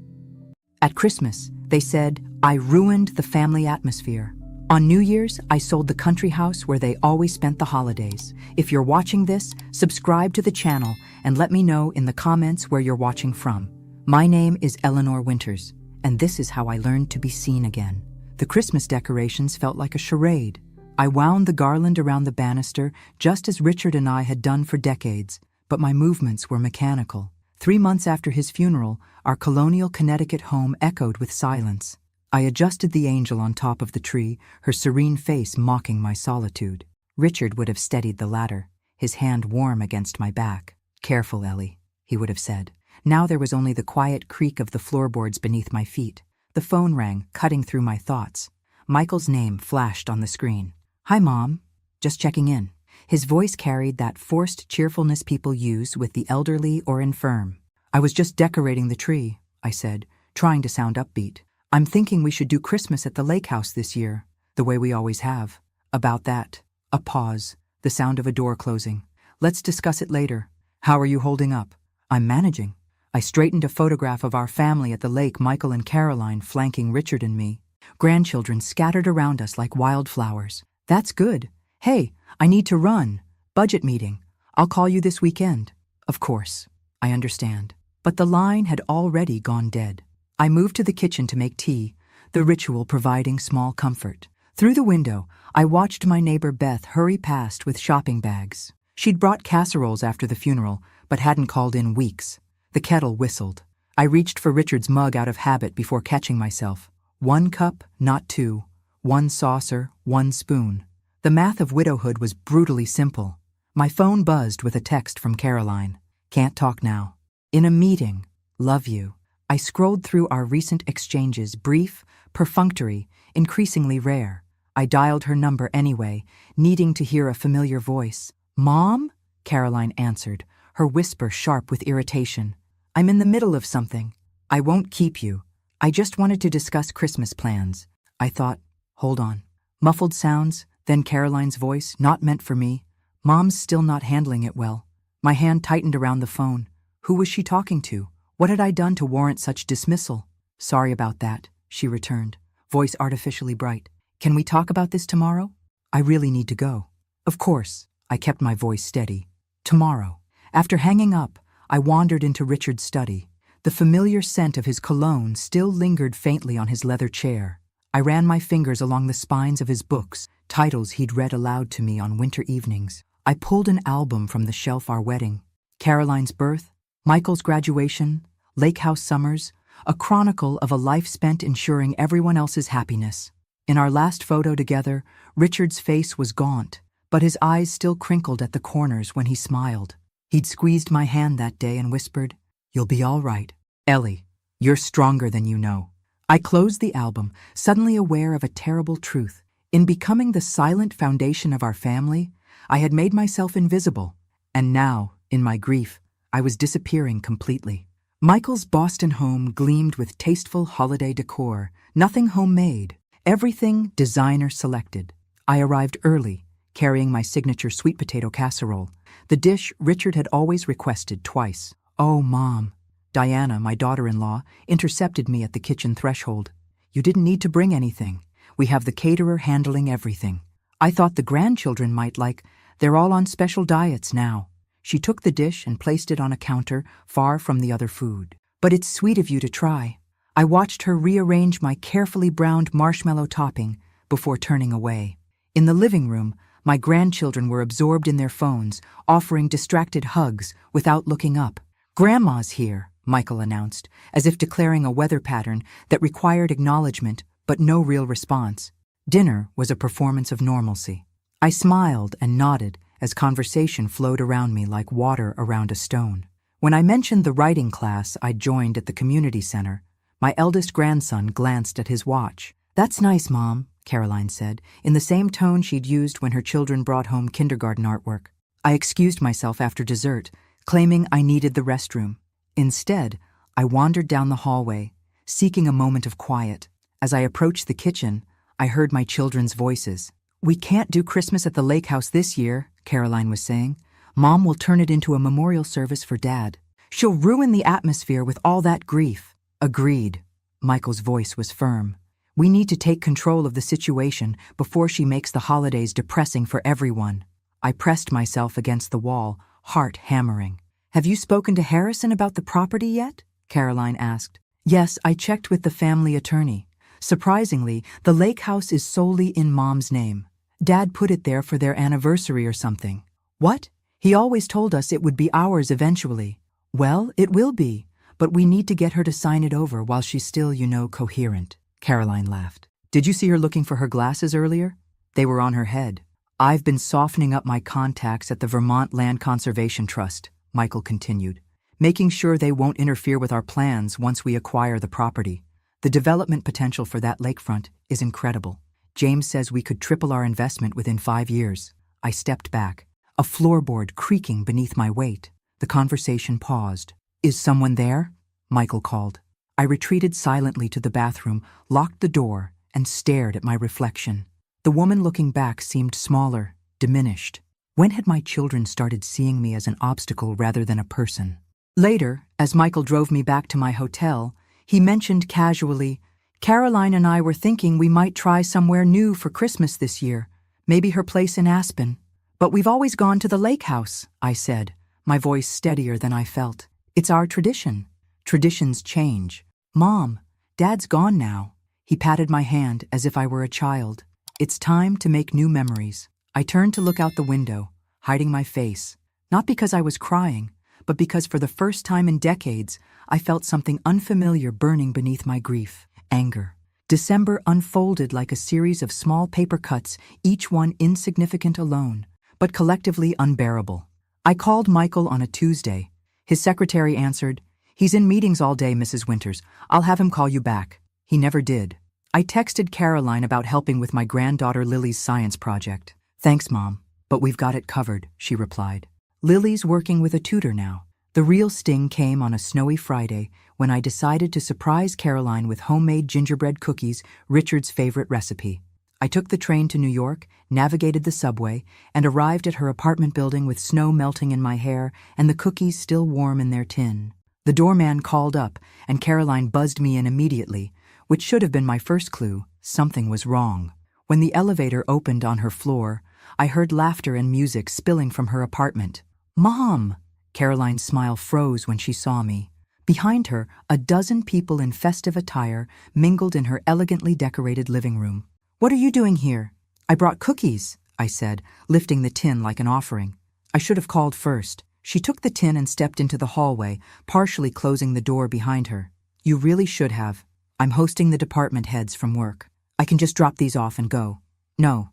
S1: At Christmas, they said, I ruined the family atmosphere. On New Year's, I sold the country house where they always spent the holidays. If you're watching this, subscribe to the channel and let me know in the comments where you're watching from. My name is Eleanor Winters, and this is how I learned to be seen again. The Christmas decorations felt like a charade. I wound the garland around the banister just as Richard and I had done for decades, but my movements were mechanical. 3 months after his funeral, our colonial Connecticut home echoed with silence. I adjusted the angel on top of the tree, her serene face mocking my solitude. Richard would have steadied the ladder, his hand warm against my back. Careful, Ellie, he would have said. Now there was only the quiet creak of the floorboards beneath my feet. The phone rang, cutting through my thoughts. Michael's name flashed on the screen. Hi, Mom. Just checking in. His voice carried that forced cheerfulness people use with the elderly or infirm. I was just decorating the tree, I said, trying to sound upbeat. I'm thinking we should do Christmas at the lake house this year, the way we always have. About that. A pause, the sound of a door closing. Let's discuss it later. How are you holding up? I'm managing. I straightened a photograph of our family at the lake, Michael and Caroline flanking Richard and me. Grandchildren scattered around us like wildflowers. That's good. Hey, I need to run. Budget meeting. I'll call you this weekend. Of course. I understand. But the line had already gone dead. I moved to the kitchen to make tea, the ritual providing small comfort. Through the window, I watched my neighbor Beth hurry past with shopping bags. She'd brought casseroles after the funeral, but hadn't called in weeks. The kettle whistled. I reached for Richard's mug out of habit before catching myself. 1 cup, not 2. 1 saucer, 1 spoon. The math of widowhood was brutally simple. My phone buzzed with a text from Caroline. Can't talk now. In a meeting. Love you. I scrolled through our recent exchanges, brief, perfunctory, increasingly rare. I dialed her number anyway, needing to hear a familiar voice. Mom? Caroline answered, her whisper sharp with irritation. I'm in the middle of something. I won't keep you. I just wanted to discuss Christmas plans. I thought, hold on. Muffled sounds, then Caroline's voice, not meant for me. Mom's still not handling it well. My hand tightened around the phone. Who was she talking to? What had I done to warrant such dismissal? Sorry about that, she returned, voice artificially bright. Can we talk about this tomorrow? I really need to go. Of course, I kept my voice steady. Tomorrow. After hanging up, I wandered into Richard's study. The familiar scent of his cologne still lingered faintly on his leather chair. I ran my fingers along the spines of his books, titles he'd read aloud to me on winter evenings. I pulled an album from the shelf. Our wedding, Caroline's birth, Michael's graduation, Lake House summers, a chronicle of a life spent ensuring everyone else's happiness. In our last photo together, Richard's face was gaunt, but his eyes still crinkled at the corners when he smiled. He'd squeezed my hand that day and whispered, "You'll be all right. Ellie, you're stronger than you know." I closed the album, suddenly aware of a terrible truth. In becoming the silent foundation of our family, I had made myself invisible, and now, in my grief, I was disappearing completely. Michael's Boston home gleamed with tasteful holiday decor, nothing homemade, everything designer selected. I arrived early, carrying my signature sweet potato casserole, the dish Richard had always requested twice. Oh, Mom. Diana, my daughter-in-law, intercepted me at the kitchen threshold. You didn't need to bring anything. We have the caterer handling everything. I thought the grandchildren might like. They're all on special diets now. She took the dish and placed it on a counter far from the other food. But it's sweet of you to try. I watched her rearrange my carefully browned marshmallow topping before turning away. In the living room, my grandchildren were absorbed in their phones, offering distracted hugs without looking up. Grandma's here, Michael announced, as if declaring a weather pattern that required acknowledgement but no real response. Dinner was a performance of normalcy. I smiled and nodded as conversation flowed around me like water around a stone. When I mentioned the writing class I'd joined at the community center, my eldest grandson glanced at his watch. That's nice, Mom, Caroline said, in the same tone she'd used when her children brought home kindergarten artwork. I excused myself after dessert, claiming I needed the restroom. Instead, I wandered down the hallway, seeking a moment of quiet. As I approached the kitchen, I heard my children's voices. We can't do Christmas at the lake house this year, Caroline was saying. Mom will turn it into a memorial service for Dad. She'll ruin the atmosphere with all that grief. Agreed. Michael's voice was firm. We need to take control of the situation before she makes the holidays depressing for everyone. I pressed myself against the wall, heart hammering. Have you spoken to Harrison about the property yet? Caroline asked. Yes, I checked with the family attorney. Surprisingly, the lake house is solely in Mom's name. Dad put it there for their anniversary or something. What? He always told us it would be ours eventually. Well, it will be, but we need to get her to sign it over while she's still, coherent. Caroline laughed. Did you see her looking for her glasses earlier? They were on her head. I've been softening up my contacts at the Vermont Land Conservation Trust, Michael continued, making sure they won't interfere with our plans once we acquire the property. The development potential for that lakefront is incredible. James says we could triple our investment within 5 years. I stepped back, a floorboard creaking beneath my weight. The conversation paused. Is someone there? Michael called. I retreated silently to the bathroom, locked the door, and stared at my reflection. The woman looking back seemed smaller, diminished. When had my children started seeing me as an obstacle rather than a person? Later, as Michael drove me back to my hotel, he mentioned casually, Caroline and I were thinking we might try somewhere new for Christmas this year, maybe her place in Aspen. But we've always gone to the lake house, I said, my voice steadier than I felt. It's our tradition. Traditions change. Mom, Dad's gone now. He patted my hand as if I were a child. It's time to make new memories. I turned to look out the window, hiding my face, not because I was crying, but because for the first time in decades, I felt something unfamiliar burning beneath my grief. Anger. December unfolded like a series of small paper cuts, each one insignificant alone, but collectively unbearable. I called Michael on a Tuesday, His secretary answered, "He's in meetings all day, Mrs. Winters. I'll have him call you back." He never did. I texted Caroline about helping with my granddaughter Lily's science project. "Thanks, Mom, but we've got it covered," she replied. Lily's working with a tutor now. The real sting came on a snowy Friday when I decided to surprise Caroline with homemade gingerbread cookies, Richard's favorite recipe. I took the train to New York, navigated the subway, and arrived at her apartment building with snow melting in my hair and the cookies still warm in their tin. The doorman called up, and Caroline buzzed me in immediately, which should have been my first clue. Something was wrong. When the elevator opened on her floor, I heard laughter and music spilling from her apartment. "Mom!" Caroline's smile froze when she saw me. Behind her, a dozen people in festive attire mingled in her elegantly decorated living room. "What are you doing here?" "I brought cookies," I said, lifting the tin like an offering. I should have called first. She took the tin and stepped into the hallway, partially closing the door behind her. "You really should have. I'm hosting the department heads from work. I can just drop these off and go." No,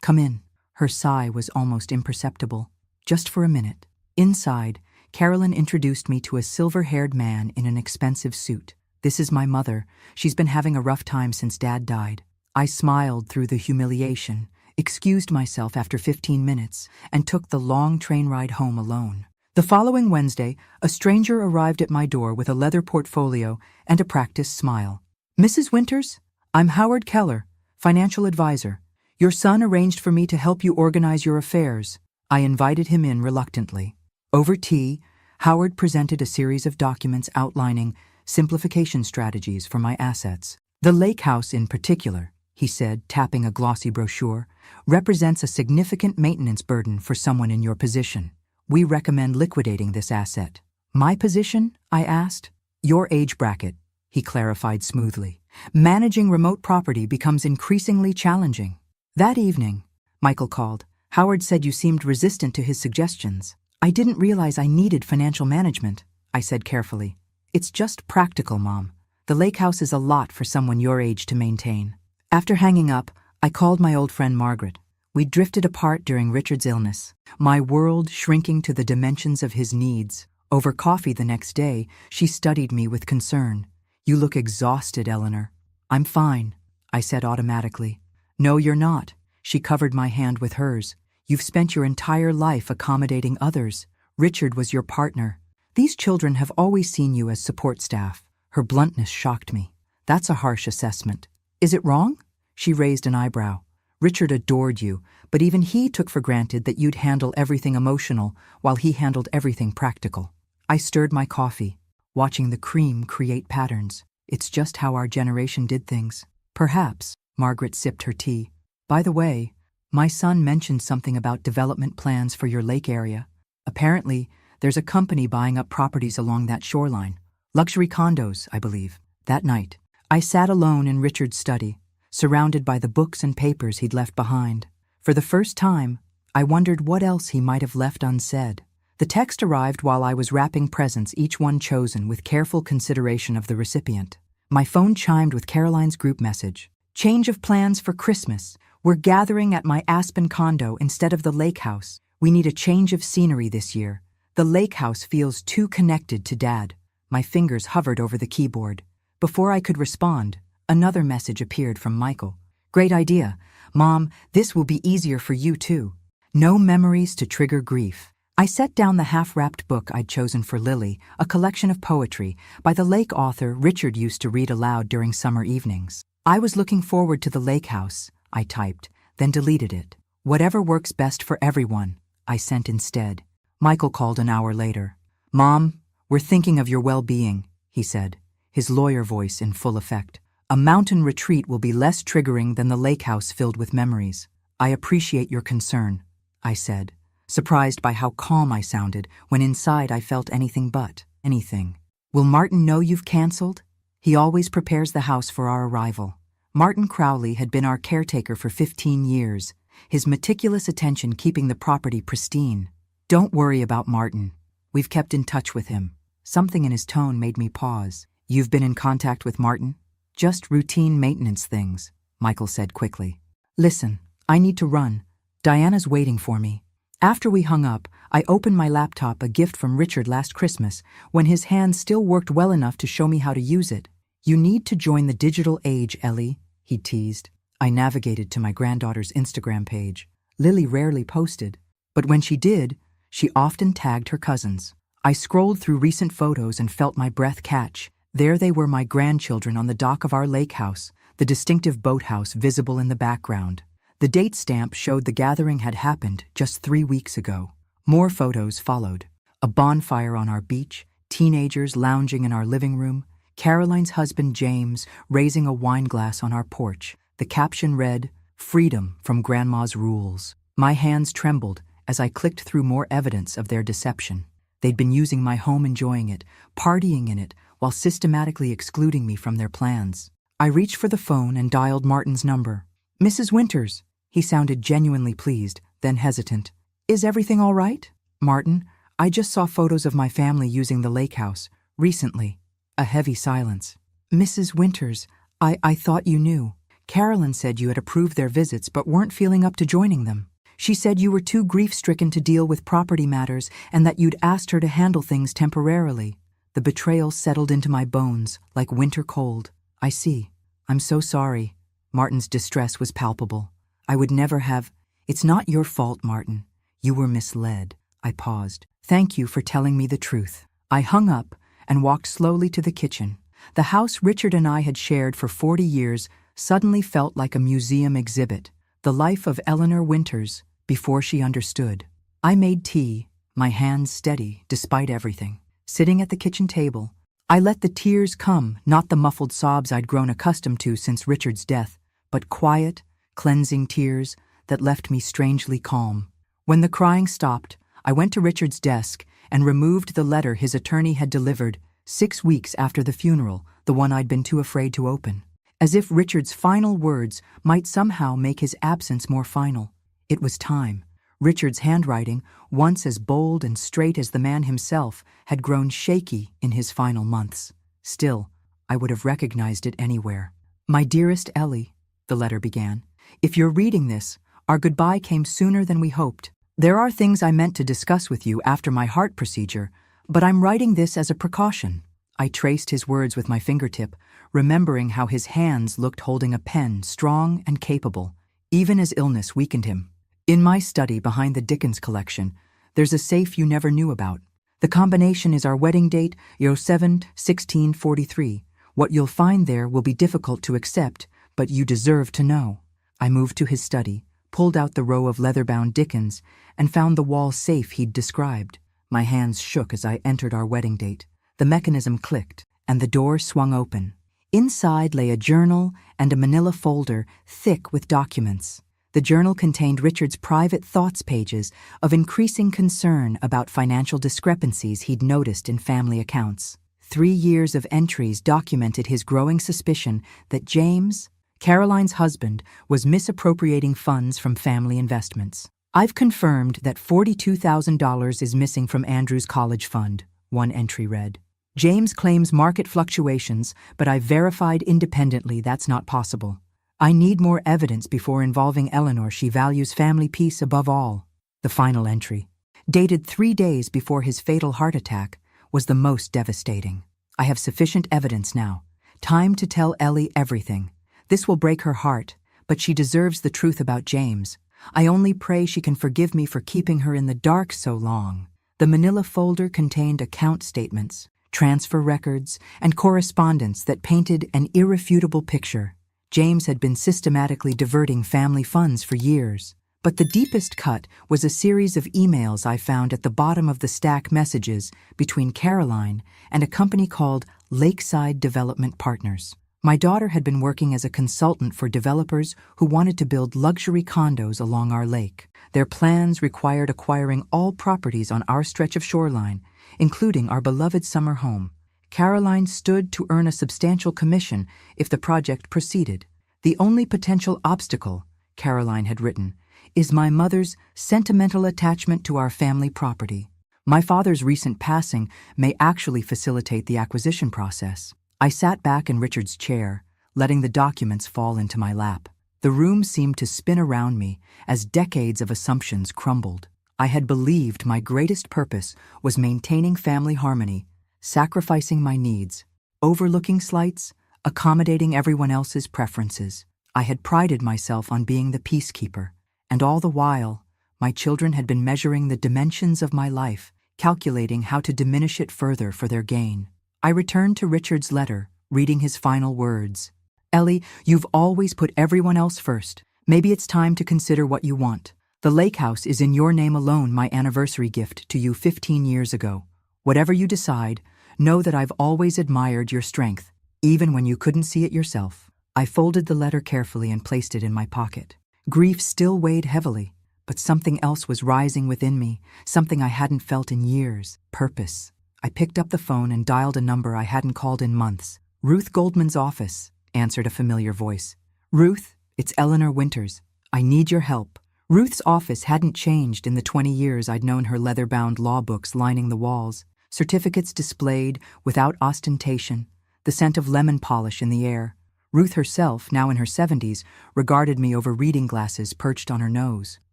S1: come in." Her sigh was almost imperceptible. "Just for a minute." Inside, Carolyn introduced me to a silver-haired man in an expensive suit. "This is my mother. She's been having a rough time since Dad died." I smiled through the humiliation, excused myself after 15 minutes, and took the long train ride home alone. The following Wednesday, a stranger arrived at my door with a leather portfolio and a practiced smile. "Mrs. Winters, I'm Howard Keller, financial advisor. Your son arranged for me to help you organize your affairs." I invited him in reluctantly. Over tea, Howard presented a series of documents outlining simplification strategies for my assets. "The lake house in particular," he said, tapping a glossy brochure, "represents a significant maintenance burden for someone in your position. We recommend liquidating this asset." "My position?" I asked. "Your age bracket," he clarified smoothly. "Managing remote property becomes increasingly challenging." That evening, Michael called. "Howard said you seemed resistant to his suggestions." "I didn't realize I needed financial management," I said carefully. "It's just practical, Mom. The lake house is a lot for someone your age to maintain." After hanging up, I called my old friend Margaret. We drifted apart during Richard's illness, my world shrinking to the dimensions of his needs. Over coffee the next day, she studied me with concern. "You look exhausted, Eleanor." "I'm fine," I said automatically. "No, you're not." She covered my hand with hers. "You've spent your entire life accommodating others. Richard was your partner. These children have always seen you as support staff." Her bluntness shocked me. "That's a harsh assessment." "Is it wrong?" She raised an eyebrow. "Richard adored you, but even he took for granted that you'd handle everything emotional while he handled everything practical." I stirred my coffee, watching the cream create patterns. "It's just how our generation did things." "Perhaps." Margaret sipped her tea. "By the way, my son mentioned something about development plans for your lake area. Apparently, there's a company buying up properties along that shoreline. Luxury condos, I believe." That night, I sat alone in Richard's study, surrounded by the books and papers he'd left behind. For the first time, I wondered what else he might have left unsaid. The text arrived while I was wrapping presents, each one chosen with careful consideration of the recipient. My phone chimed with Caroline's group message. "Change of plans for Christmas. We're gathering at my Aspen condo instead of the lake house. We need a change of scenery this year. The lake house feels too connected to Dad." My fingers hovered over the keyboard. Before I could respond, another message appeared from Michael. "Great idea. Mom, this will be easier for you too. No memories to trigger grief." I set down the half-wrapped book I'd chosen for Lily, a collection of poetry by the lake author Richard used to read aloud during summer evenings. "I was looking forward to the lake house," I typed, then deleted it. "Whatever works best for everyone," I sent instead. Michael called an hour later. "Mom, we're thinking of your well-being," he said, his lawyer voice in full effect. "A mountain retreat will be less triggering than the lake house filled with memories." "I appreciate your concern," I said, surprised by how calm I sounded when inside I felt anything but anything. "Will Martin know you've canceled? He always prepares the house for our arrival." Martin Crowley had been our caretaker for 15 years, his meticulous attention keeping the property pristine. "Don't worry about Martin. We've kept in touch with him." Something in his tone made me pause. "You've been in contact with Martin?" "Just routine maintenance things," Michael said quickly. "Listen, I need to run. Diana's waiting for me." After we hung up, I opened my laptop, a gift from Richard last Christmas, when his hands still worked well enough to show me how to use it. "You need to join the digital age, Ellie," he teased. I navigated to my granddaughter's Instagram page. Lily rarely posted, but when she did, she often tagged her cousins. I scrolled through recent photos and felt my breath catch. There they were, my grandchildren on the dock of our lake house, the distinctive boathouse visible in the background. The date stamp showed the gathering had happened just 3 weeks ago. More photos followed. A bonfire on our beach, teenagers lounging in our living room, Caroline's husband James raising a wine glass on our porch. The caption read, "Freedom from Grandma's rules." My hands trembled as I clicked through more evidence of their deception. They'd been using my home, enjoying it, partying in it, while systematically excluding me from their plans. I reached for the phone and dialed Martin's number. "Mrs. Winters." He sounded genuinely pleased, then hesitant. "Is everything all right?" "Martin, I just saw photos of my family using the lake house, recently." A heavy silence. "Mrs. Winters, I thought you knew. Carolyn said you had approved their visits but weren't feeling up to joining them. She said you were too grief-stricken to deal with property matters and that you'd asked her to handle things temporarily." The betrayal settled into my bones like winter cold. "I see. I'm so sorry." Martin's distress was palpable. "I would never have—" "It's not your fault, Martin. You were misled." I paused. "Thank you for telling me the truth." I hung up and walked slowly to the kitchen. The house Richard and I had shared for 40 years suddenly felt like a museum exhibit. The life of Eleanor Winters before she understood. I made tea, my hands steady despite everything. Sitting at the kitchen table, I let the tears come, not the muffled sobs I'd grown accustomed to since Richard's death, but quiet, cleansing tears that left me strangely calm. When the crying stopped, I went to Richard's desk and removed the letter his attorney had delivered 6 weeks after the funeral, the one I'd been too afraid to open. As if Richard's final words might somehow make his absence more final. It was time. Richard's handwriting, once as bold and straight as the man himself, had grown shaky in his final months. Still, I would have recognized it anywhere. "My dearest Ellie," the letter began, "if you're reading this, our goodbye came sooner than we hoped. There are things I meant to discuss with you after my heart procedure, but I'm writing this as a precaution." I traced his words with my fingertip, remembering how his hands looked holding a pen, strong and capable, even as illness weakened him. "In my study behind the Dickens collection, there's a safe you never knew about. The combination is our wedding date, 07/16/43. What you'll find there will be difficult to accept, but you deserve to know." I moved to his study, pulled out the row of leather-bound Dickens, and found the wall safe he'd described. My hands shook as I entered our wedding date. The mechanism clicked, and the door swung open. Inside lay a journal and a manila folder thick with documents. The journal contained Richard's private thoughts pages of increasing concern about financial discrepancies he'd noticed in family accounts. 3 years of entries documented his growing suspicion that James, Caroline's husband, was misappropriating funds from family investments. "I've confirmed that $42,000 is missing from Andrew's college fund," one entry read. "James claims market fluctuations, but I've verified independently that's not possible. I need more evidence before involving Eleanor. She values family peace above all." The final entry, dated 3 days before his fatal heart attack, was the most devastating. "I have sufficient evidence now. Time to tell Ellie everything. This will break her heart, but she deserves the truth about James. I only pray she can forgive me for keeping her in the dark so long." The manila folder contained account statements, transfer records, and correspondence that painted an irrefutable picture. James had been systematically diverting family funds for years. But the deepest cut was a series of emails I found at the bottom of the stack messages between Caroline and a company called Lakeside Development Partners. My daughter had been working as a consultant for developers who wanted to build luxury condos along our lake. Their plans required acquiring all properties on our stretch of shoreline, including our beloved summer home. Caroline stood to earn a substantial commission if the project proceeded. "The only potential obstacle," Caroline had written, "is my mother's sentimental attachment to our family property. My father's recent passing may actually facilitate the acquisition process." I sat back in Richard's chair, letting the documents fall into my lap. The room seemed to spin around me as decades of assumptions crumbled. I had believed my greatest purpose was maintaining family harmony, sacrificing my needs, overlooking slights, accommodating everyone else's preferences. I had prided myself on being the peacekeeper, and all the while, my children had been measuring the dimensions of my life, calculating how to diminish it further for their gain. I returned to Richard's letter, reading his final words. Ellie, you've always put everyone else first. Maybe it's time to consider what you want. The lake house is in your name alone, my anniversary gift to you 15 years ago. Whatever you decide, know that I've always admired your strength, even when you couldn't see it yourself. I folded the letter carefully and placed it in my pocket. Grief still weighed heavily, but something else was rising within me, something I hadn't felt in years. Purpose. I picked up the phone and dialed a number I hadn't called in months. Ruth Goldman's office, answered a familiar voice. Ruth, it's Eleanor Winters. I need your help. Ruth's office hadn't changed in the 20 years I'd known her leather-bound law books lining the walls, certificates displayed without ostentation, the scent of lemon polish in the air. Ruth herself, now in her 70s, regarded me over reading glasses perched on her nose.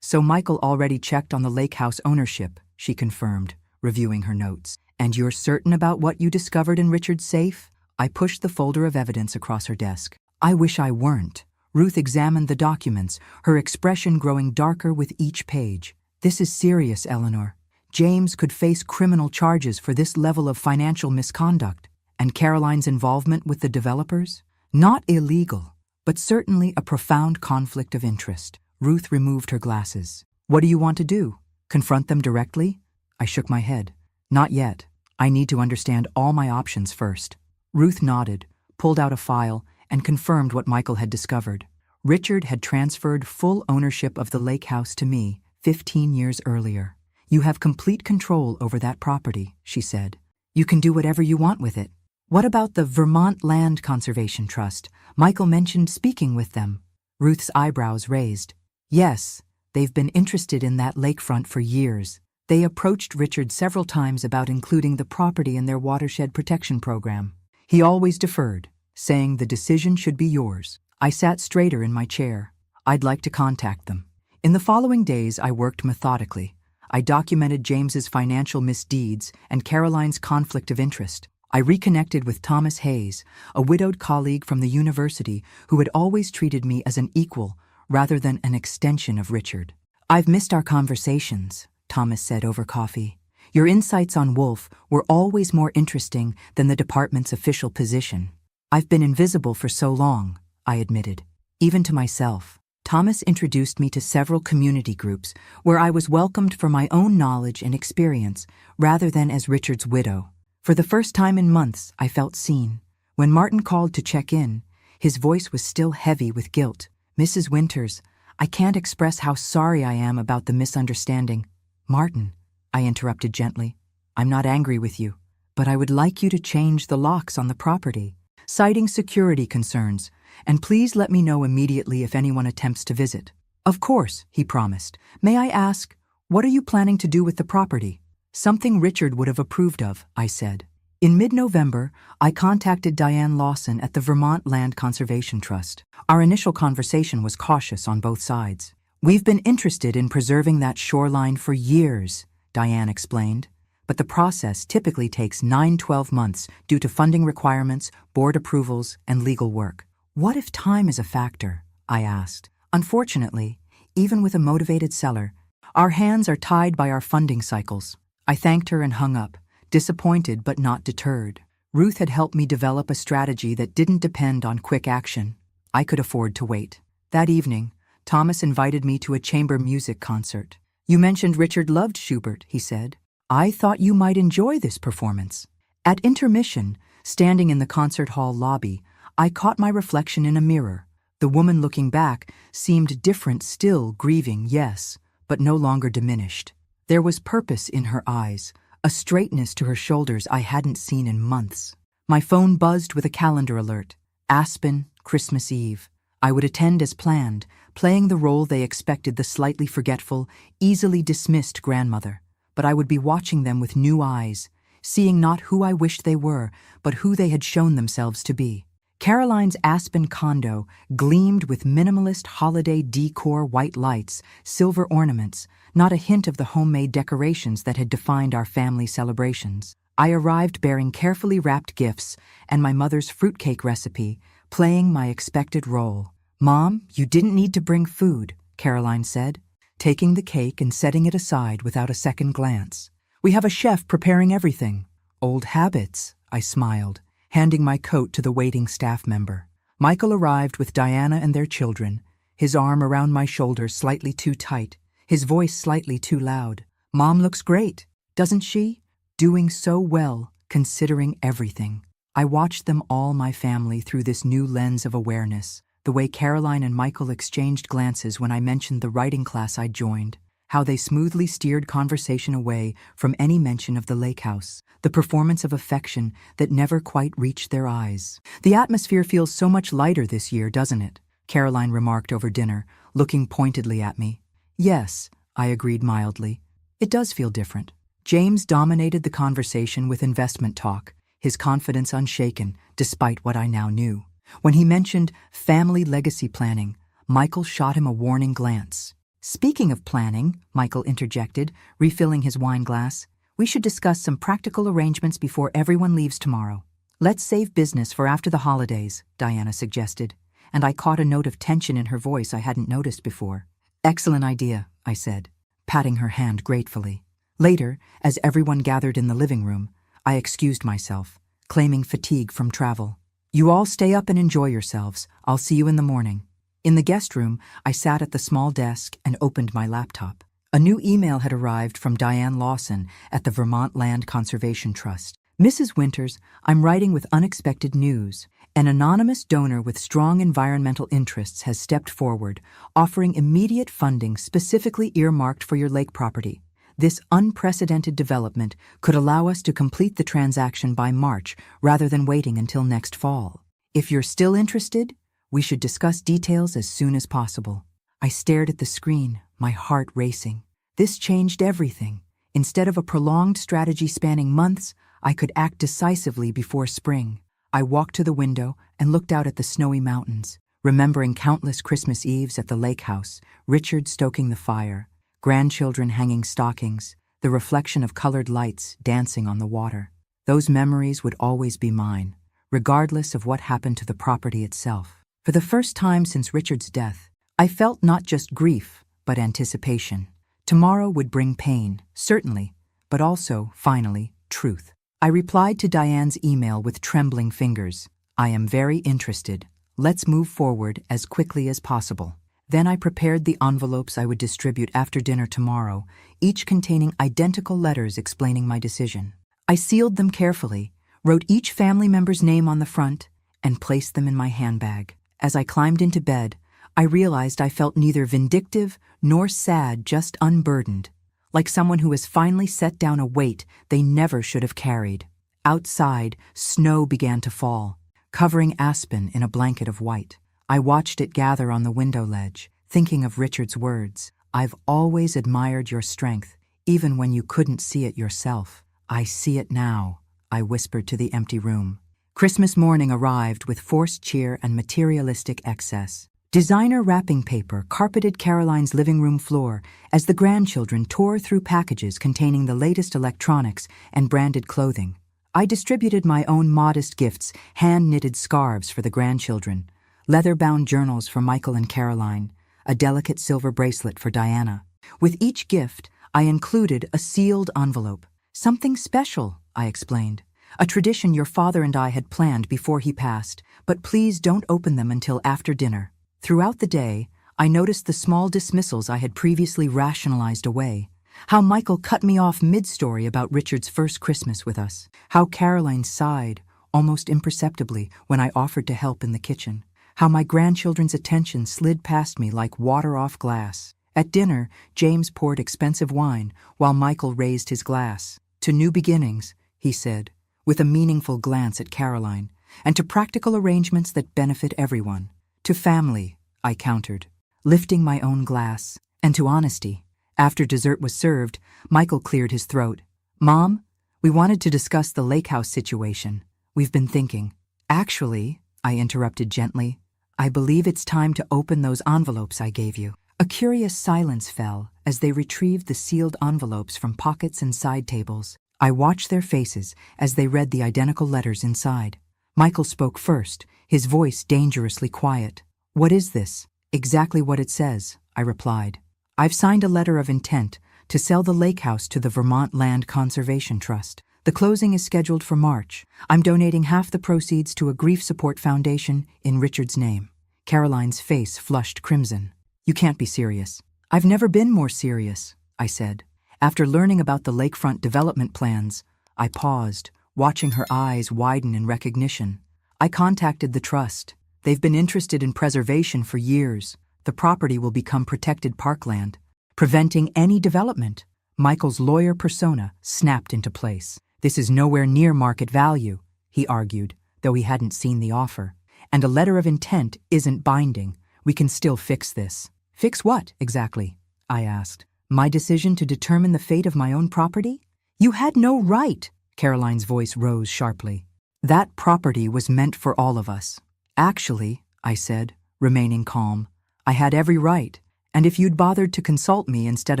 S1: So Michael already checked on the lake house ownership, she confirmed, reviewing her notes. And you're certain about what you discovered in Richard's safe? I pushed the folder of evidence across her desk. I wish I weren't. Ruth examined the documents, her expression growing darker with each page. This is serious, Eleanor. James could face criminal charges for this level of financial misconduct. And Caroline's involvement with the developers? Not illegal, but certainly a profound conflict of interest. Ruth removed her glasses. What do you want to do? Confront them directly? I shook my head. Not yet. I need to understand all my options first. Ruth nodded, pulled out a file, and confirmed what Michael had discovered. Richard had transferred full ownership of the lake house to me 15 years earlier. You have complete control over that property, she said. You can do whatever you want with it. What about the Vermont Land Conservation Trust? Michael mentioned speaking with them. Ruth's eyebrows raised. Yes, they've been interested in that lakefront for years. They approached Richard several times about including the property in their watershed protection program. He always deferred, saying the decision should be yours. I sat straighter in my chair. I'd like to contact them. In the following days, I worked methodically. I documented James's financial misdeeds and Caroline's conflict of interest. I reconnected with Thomas Hayes, a widowed colleague from the university who had always treated me as an equal rather than an extension of Richard. I've missed our conversations, Thomas said over coffee. Your insights on Wolf were always more interesting than the department's official position. I've been invisible for so long, I admitted, even to myself. Thomas introduced me to several community groups where I was welcomed for my own knowledge and experience rather than as Richard's widow. For the first time in months, I felt seen. When Martin called to check in, his voice was still heavy with guilt. Mrs. Winters, I can't express how sorry I am about the misunderstanding. Martin, I interrupted gently, I'm not angry with you, but I would like you to change the locks on the property, citing security concerns, and please let me know immediately if anyone attempts to visit. Of course, he promised. May I ask, what are you planning to do with the property? Something Richard would have approved of, I said. In mid-November, I contacted Diane Lawson at the Vermont Land Conservation Trust. Our initial conversation was cautious on both sides. We've been interested in preserving that shoreline for years, Diane explained, but the process typically takes 9-12 months due to funding requirements, board approvals, and legal work. What if time is a factor? I asked. Unfortunately, even with a motivated seller, our hands are tied by our funding cycles. I thanked her and hung up, disappointed but not deterred. Ruth had helped me develop a strategy that didn't depend on quick action. I could afford to wait. That evening, Thomas invited me to a chamber music concert. You mentioned Richard loved Schubert, he said. I thought you might enjoy this performance. At intermission, standing in the concert hall lobby, I caught my reflection in a mirror. The woman looking back seemed different still, grieving, yes, but no longer diminished. There was purpose in her eyes, a straightness to her shoulders I hadn't seen in months. My phone buzzed with a calendar alert. Aspen, Christmas Eve. I would attend as planned, playing the role they expected the slightly forgetful, easily dismissed grandmother. But I would be watching them with new eyes, seeing not who I wished they were, but who they had shown themselves to be. Caroline's Aspen condo gleamed with minimalist holiday decor, white lights, silver ornaments, not a hint of the homemade decorations that had defined our family celebrations. I arrived bearing carefully wrapped gifts and my mother's fruitcake recipe, playing my expected role. "Mom, you didn't need to bring food," Caroline said, taking the cake and setting it aside without a second glance. "We have a chef preparing everything." "Old habits," I smiled, handing my coat to the waiting staff member. Michael arrived with Diana and their children, his arm around my shoulder slightly too tight, his voice slightly too loud. "Mom looks great, doesn't she? Doing so well, considering everything." I watched them all, my family, through this new lens of awareness. The way Caroline and Michael exchanged glances when I mentioned the writing class I'd joined. How they smoothly steered conversation away from any mention of the lake house. The performance of affection that never quite reached their eyes. "The atmosphere feels so much lighter this year, doesn't it?" Caroline remarked over dinner, looking pointedly at me. "Yes," I agreed mildly. "It does feel different." James dominated the conversation with investment talk, his confidence unshaken despite what I now knew. When he mentioned family legacy planning, Michael shot him a warning glance. "Speaking of planning," Michael interjected, refilling his wine glass, "we should discuss some practical arrangements before everyone leaves tomorrow." "Let's save business for after the holidays," Diana suggested, and I caught a note of tension in her voice I hadn't noticed before. "Excellent idea," I said, patting her hand gratefully. Later, as everyone gathered in the living room, I excused myself, claiming fatigue from travel. "You all stay up and enjoy yourselves. I'll see you in the morning." In the guest room, I sat at the small desk and opened my laptop. A new email had arrived from Diane Lawson at the Vermont Land Conservation Trust. "Mrs. Winters, I'm writing with unexpected news. An anonymous donor with strong environmental interests has stepped forward, offering immediate funding specifically earmarked for your lake property. This unprecedented development could allow us to complete the transaction by March rather than waiting until next fall. If you're still interested, we should discuss details as soon as possible." I stared at the screen, my heart racing. This changed everything. Instead of a prolonged strategy spanning months, I could act decisively before spring. I walked to the window and looked out at the snowy mountains, remembering countless Christmas Eves at the lake house, Richard stoking the fire, grandchildren hanging stockings, the reflection of colored lights dancing on the water. Those memories would always be mine, regardless of what happened to the property itself. For the first time since Richard's death, I felt not just grief, but anticipation. Tomorrow would bring pain, certainly, but also, finally, truth. I replied to Diane's email with trembling fingers. "I am very interested. Let's move forward as quickly as possible." Then I prepared the envelopes I would distribute after dinner tomorrow, each containing identical letters explaining my decision. I sealed them carefully, wrote each family member's name on the front, and placed them in my handbag. As I climbed into bed, I realized I felt neither vindictive nor sad, just unburdened, like someone who has finally set down a weight they never should have carried. Outside, snow began to fall, covering Aspen in a blanket of white. I watched it gather on the window ledge, thinking of Richard's words. "I've always admired your strength, even when you couldn't see it yourself. I see it now," I whispered to the empty room. Christmas morning arrived with forced cheer and materialistic excess. Designer wrapping paper carpeted Caroline's living room floor as the grandchildren tore through packages containing the latest electronics and branded clothing. I distributed my own modest gifts, hand-knitted scarves for the grandchildren, leather-bound journals for Michael and Caroline, a delicate silver bracelet for Diana. With each gift, I included a sealed envelope. "Something special," I explained. "A tradition your father and I had planned before he passed, but please don't open them until after dinner." Throughout the day, I noticed the small dismissals I had previously rationalized away. How Michael cut me off mid-story about Richard's first Christmas with us. How Caroline sighed, almost imperceptibly, when I offered to help in the kitchen. How my grandchildren's attention slid past me like water off glass. At dinner, James poured expensive wine, while Michael raised his glass. "To new beginnings," he said, with a meaningful glance at Caroline, "and to practical arrangements that benefit everyone. To family," I countered, lifting my own glass, "and to honesty." After dessert was served, Michael cleared his throat. "Mom, we wanted to discuss the lake house situation. We've been thinking." "Actually," I interrupted gently. I believe it's time to open those envelopes I gave you. A curious silence fell as they retrieved the sealed envelopes from pockets and side tables. I watched their faces as they read the identical letters inside. Michael spoke first, his voice dangerously quiet. "What is this?" "Exactly what it says," I replied. "I've signed a letter of intent to sell the lake house to the Vermont Land Conservation Trust. The closing is scheduled for March. I'm donating half the proceeds to a grief support foundation in Richard's name." Caroline's face flushed crimson. "You can't be serious." "I've never been more serious," I said. After learning about the lakefront development plans, I paused, watching her eyes widen in recognition. "I contacted the trust. They've been interested in preservation for years. The property will become protected parkland, preventing any development." Michael's lawyer persona snapped into place. "This is nowhere near market value," he argued, though he hadn't seen the offer. "And a letter of intent isn't binding. We can still fix this." "Fix what, exactly?" I asked. "My decision to determine the fate of my own property?" "You had no right," Caroline's voice rose sharply. "That property was meant for all of us." "Actually," I said, remaining calm, "I had every right, and if you'd bothered to consult me instead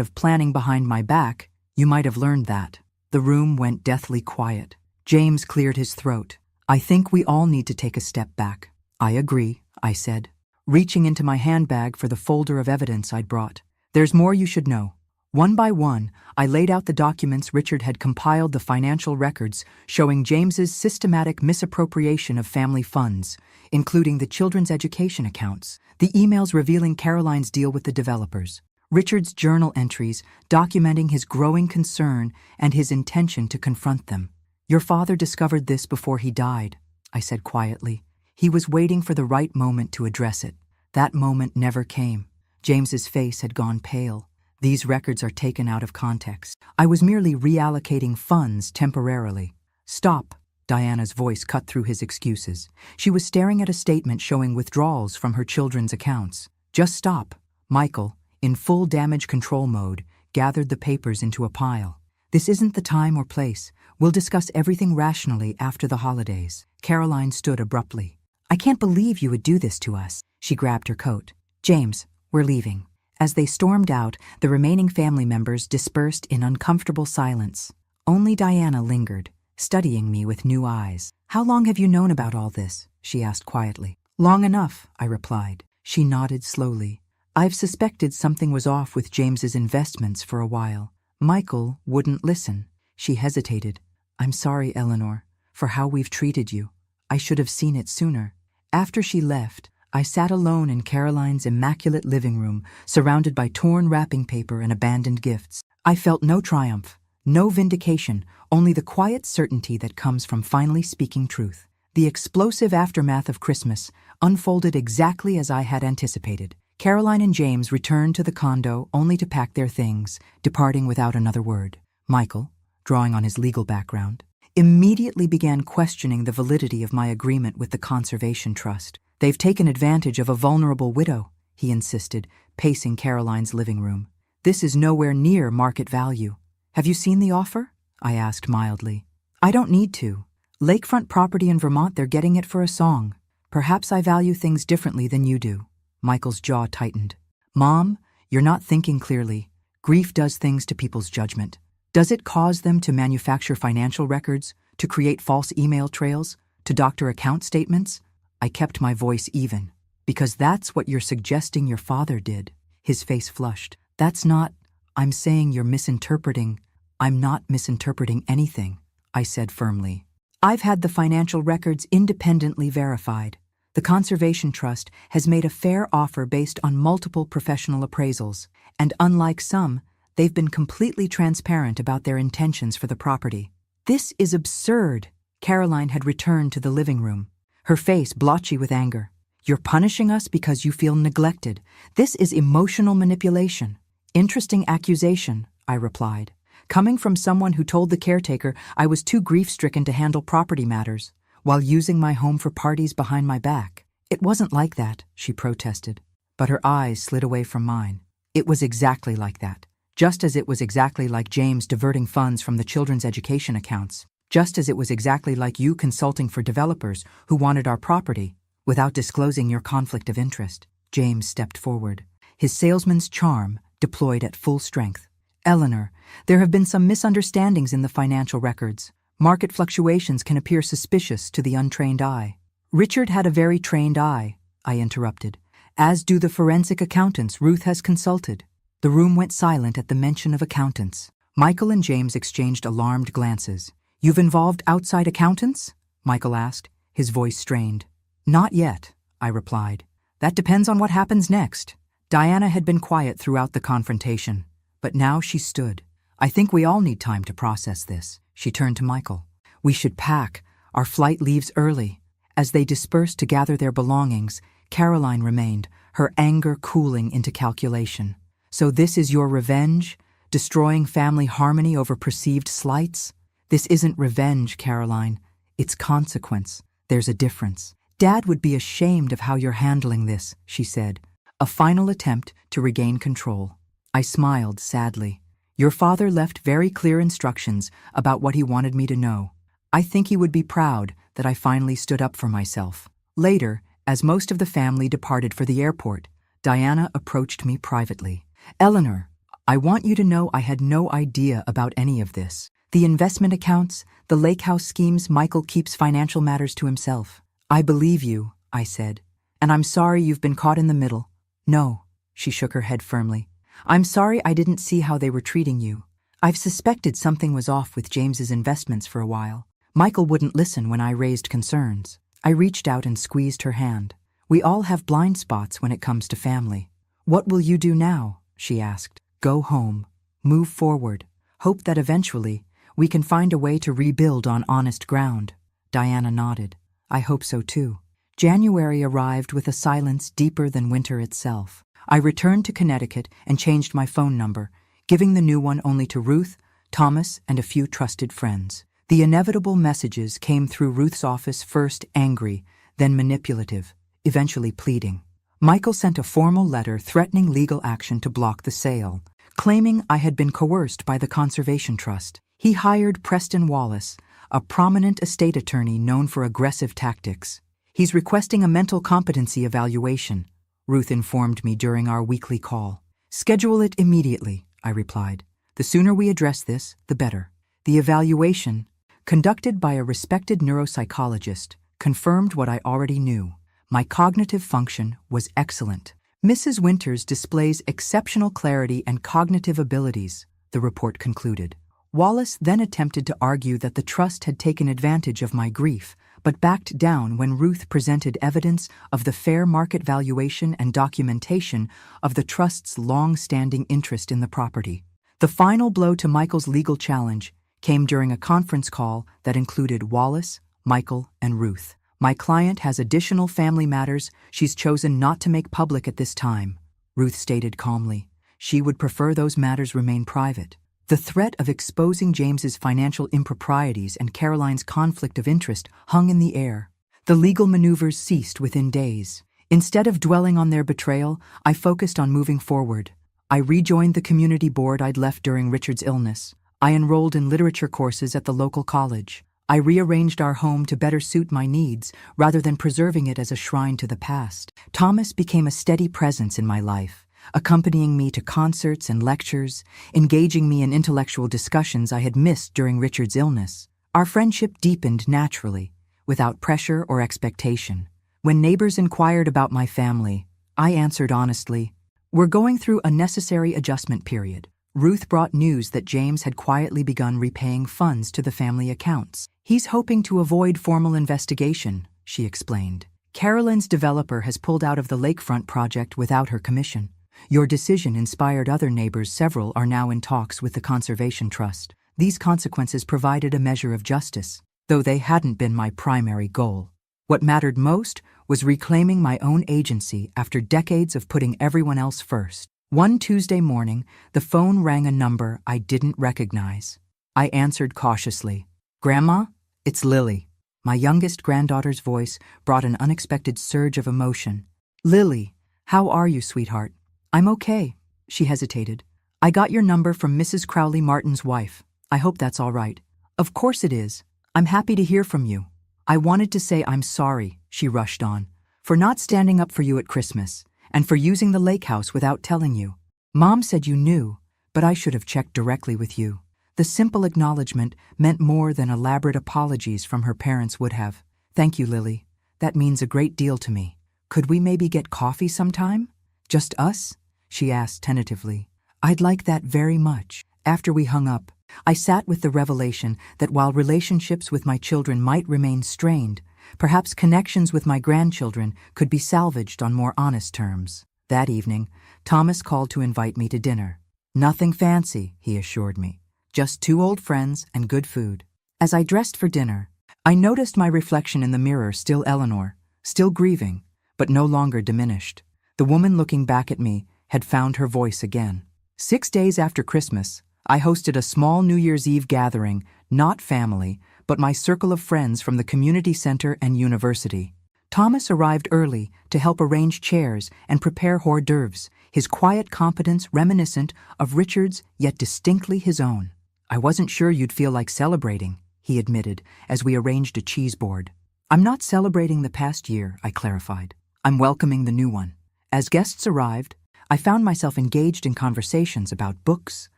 S1: of planning behind my back, you might have learned that." The room went deathly quiet. James cleared his throat. "I think we all need to take a step back." "I agree," I said, reaching into my handbag for the folder of evidence I'd brought. "There's more you should know." One by one, I laid out the documents Richard had compiled, the financial records showing James's systematic misappropriation of family funds, including the children's education accounts, the emails revealing Caroline's deal with the developers, Richard's journal entries documenting his growing concern and his intention to confront them. "Your father discovered this before he died," I said quietly. "He was waiting for the right moment to address it. That moment never came." James's face had gone pale. "These records are taken out of context. I was merely reallocating funds temporarily." "Stop," Diana's voice cut through his excuses. She was staring at a statement showing withdrawals from her children's accounts. "Just stop." Michael, in full damage control mode, gathered the papers into a pile. "This isn't the time or place. We'll discuss everything rationally after the holidays." Caroline stood abruptly. "I can't believe you would do this to us." She grabbed her coat. "James, we're leaving." As they stormed out, the remaining family members dispersed in uncomfortable silence. Only Diana lingered, studying me with new eyes. "How long have you known about all this?" she asked quietly. "Long enough," I replied. She nodded slowly. "I've suspected something was off with James's investments for a while." Michael wouldn't listen. She hesitated. "I'm sorry, Eleanor, for how we've treated you. I should have seen it sooner." After she left, I sat alone in Caroline's immaculate living room, surrounded by torn wrapping paper and abandoned gifts. I felt no triumph, no vindication, only the quiet certainty that comes from finally speaking truth. The explosive aftermath of Christmas unfolded exactly as I had anticipated. Caroline and James returned to the condo only to pack their things, departing without another word. Michael, drawing on his legal background, immediately began questioning the validity of my agreement with the Conservation Trust. "They've taken advantage of a vulnerable widow," he insisted, pacing Caroline's living room. "This is nowhere near market value." "Have you seen the offer?" I asked mildly. "I don't need to. Lakefront property in Vermont, they're getting it for a song. Perhaps I value things differently than you do." Michael's jaw tightened. "Mom, you're not thinking clearly. Grief does things to people's judgment. Does it cause them to manufacture financial records, to create false email trails, to doctor account statements?" I kept my voice even. "Because that's what you're suggesting your father did." His face flushed. "That's not... I'm saying you're misinterpreting." "I'm not misinterpreting anything," I said firmly. "I've had the financial records independently verified. The Conservation Trust has made a fair offer based on multiple professional appraisals, and unlike some, they've been completely transparent about their intentions for the property." "This is absurd." Caroline had returned to the living room, her face blotchy with anger. "You're punishing us because you feel neglected. This is emotional manipulation." "Interesting accusation," I replied, coming from someone who told the caretaker I was too grief-stricken to handle property matters, while using my home for parties behind my back. "It wasn't like that," she protested, but her eyes slid away from mine. "It was exactly like that. Just as it was exactly like James diverting funds from the children's education accounts. Just as it was exactly like you consulting for developers who wanted our property, without disclosing your conflict of interest. James stepped forward, his salesman's charm deployed at full strength. Eleanor, there have been some misunderstandings in the financial records. Market fluctuations can appear suspicious to the untrained eye. Richard had a very trained eye, I interrupted. As do the forensic accountants Ruth has consulted. The room went silent at the mention of accountants. Michael and James exchanged alarmed glances. You've involved outside accountants? Michael asked, his voice strained. Not yet, I replied. That depends on what happens next. Diana had been quiet throughout the confrontation, but now she stood. I think we all need time to process this. She turned to Michael. We should pack. Our flight leaves early. As they dispersed to gather their belongings, Caroline remained, her anger cooling into calculation. So this is your revenge? Destroying family harmony over perceived slights? This isn't revenge, Caroline. It's consequence. There's a difference. Dad would be ashamed of how you're handling this, she said. A final attempt to regain control. I smiled sadly. Your father left very clear instructions about what he wanted me to know. I think he would be proud that I finally stood up for myself. Later, as most of the family departed for the airport, Diana approached me privately. Eleanor, I want you to know I had no idea about any of this. The investment accounts, the lake house schemes, Michael keeps financial matters to himself. I believe you, I said, and I'm sorry you've been caught in the middle. No, she shook her head firmly. I'm sorry I didn't see how they were treating you. I've suspected something was off with James's investments for a while. Michael wouldn't listen when I raised concerns. I reached out and squeezed her hand. We all have blind spots when it comes to family. What will you do now? She asked. Go home. Move forward. Hope that eventually we can find a way to rebuild on honest ground. Diana nodded. I hope so too. January arrived with a silence deeper than winter itself. I returned to Connecticut and changed my phone number, giving the new one only to Ruth, Thomas, and a few trusted friends. The inevitable messages came through Ruth's office, first angry, then manipulative, eventually pleading. Michael sent a formal letter threatening legal action to block the sale, claiming I had been coerced by the Conservation Trust. He hired Preston Wallace, a prominent estate attorney known for aggressive tactics. He's requesting a mental competency evaluation, Ruth informed me during our weekly call. Schedule it immediately, I replied. The sooner we address this, the better. The evaluation, conducted by a respected neuropsychologist, confirmed what I already knew. My cognitive function was excellent. Mrs. Winters displays exceptional clarity and cognitive abilities, the report concluded. Wallace then attempted to argue that the trust had taken advantage of my grief, but backed down when Ruth presented evidence of the fair market valuation and documentation of the trust's long-standing interest in the property. The final blow to Michael's legal challenge came during a conference call that included Wallace, Michael, and Ruth. My client has additional family matters she's chosen not to make public at this time, Ruth stated calmly. She would prefer those matters remain private. The threat of exposing James's financial improprieties and Caroline's conflict of interest hung in the air. The legal maneuvers ceased within days. Instead of dwelling on their betrayal, I focused on moving forward. I rejoined the community board I'd left during Richard's illness. I enrolled in literature courses at the local college. I rearranged our home to better suit my needs rather than preserving it as a shrine to the past. Thomas became a steady presence in my life, accompanying me to concerts and lectures, engaging me in intellectual discussions I had missed during Richard's illness. Our friendship deepened naturally, without pressure or expectation. When neighbors inquired about my family, I answered honestly, "We're going through a necessary adjustment period." Ruth brought news that James had quietly begun repaying funds to the family accounts. He's hoping to avoid formal investigation, she explained. Caroline's developer has pulled out of the lakefront project without her commission. Your decision inspired other neighbors. Several are now in talks with the Conservation Trust. These consequences provided a measure of justice, though they hadn't been my primary goal. What mattered most was reclaiming my own agency after decades of putting everyone else first. One Tuesday morning, the phone rang a number I didn't recognize. I answered cautiously. "Grandma, it's Lily." My youngest granddaughter's voice brought an unexpected surge of emotion. "Lily, how are you, sweetheart?" "I'm okay," she hesitated. "I got your number from Mrs. Crowley Martin's wife. I hope that's all right." "Of course it is. I'm happy to hear from you." "I wanted to say I'm sorry," she rushed on, For not standing up for you at Christmas, and for using the lake house without telling you. Mom said you knew, but I should have checked directly with you. The simple acknowledgement meant more than elaborate apologies from her parents would have. Thank you, Lily. That means a great deal to me. Could we maybe get coffee sometime? Just us? She asked tentatively. I'd like that very much. After we hung up, I sat with the revelation that while relationships with my children might remain strained, perhaps connections with my grandchildren could be salvaged on more honest terms. That evening, Thomas called to invite me to dinner. Nothing fancy, he assured me. Just 2 old friends and good food. As I dressed for dinner, I noticed my reflection in the mirror, still Eleanor, still grieving, but no longer diminished. The woman looking back at me had found her voice again. 6 days after Christmas, I hosted a small New Year's Eve gathering, not family, but my circle of friends from the community center and university. Thomas arrived early to help arrange chairs and prepare hors d'oeuvres, his quiet competence reminiscent of Richard's, yet distinctly his own. I wasn't sure you'd feel like celebrating, he admitted, as we arranged a cheese board. I'm not celebrating the past year, I clarified. I'm welcoming the new one. As guests arrived, I found myself engaged in conversations about books,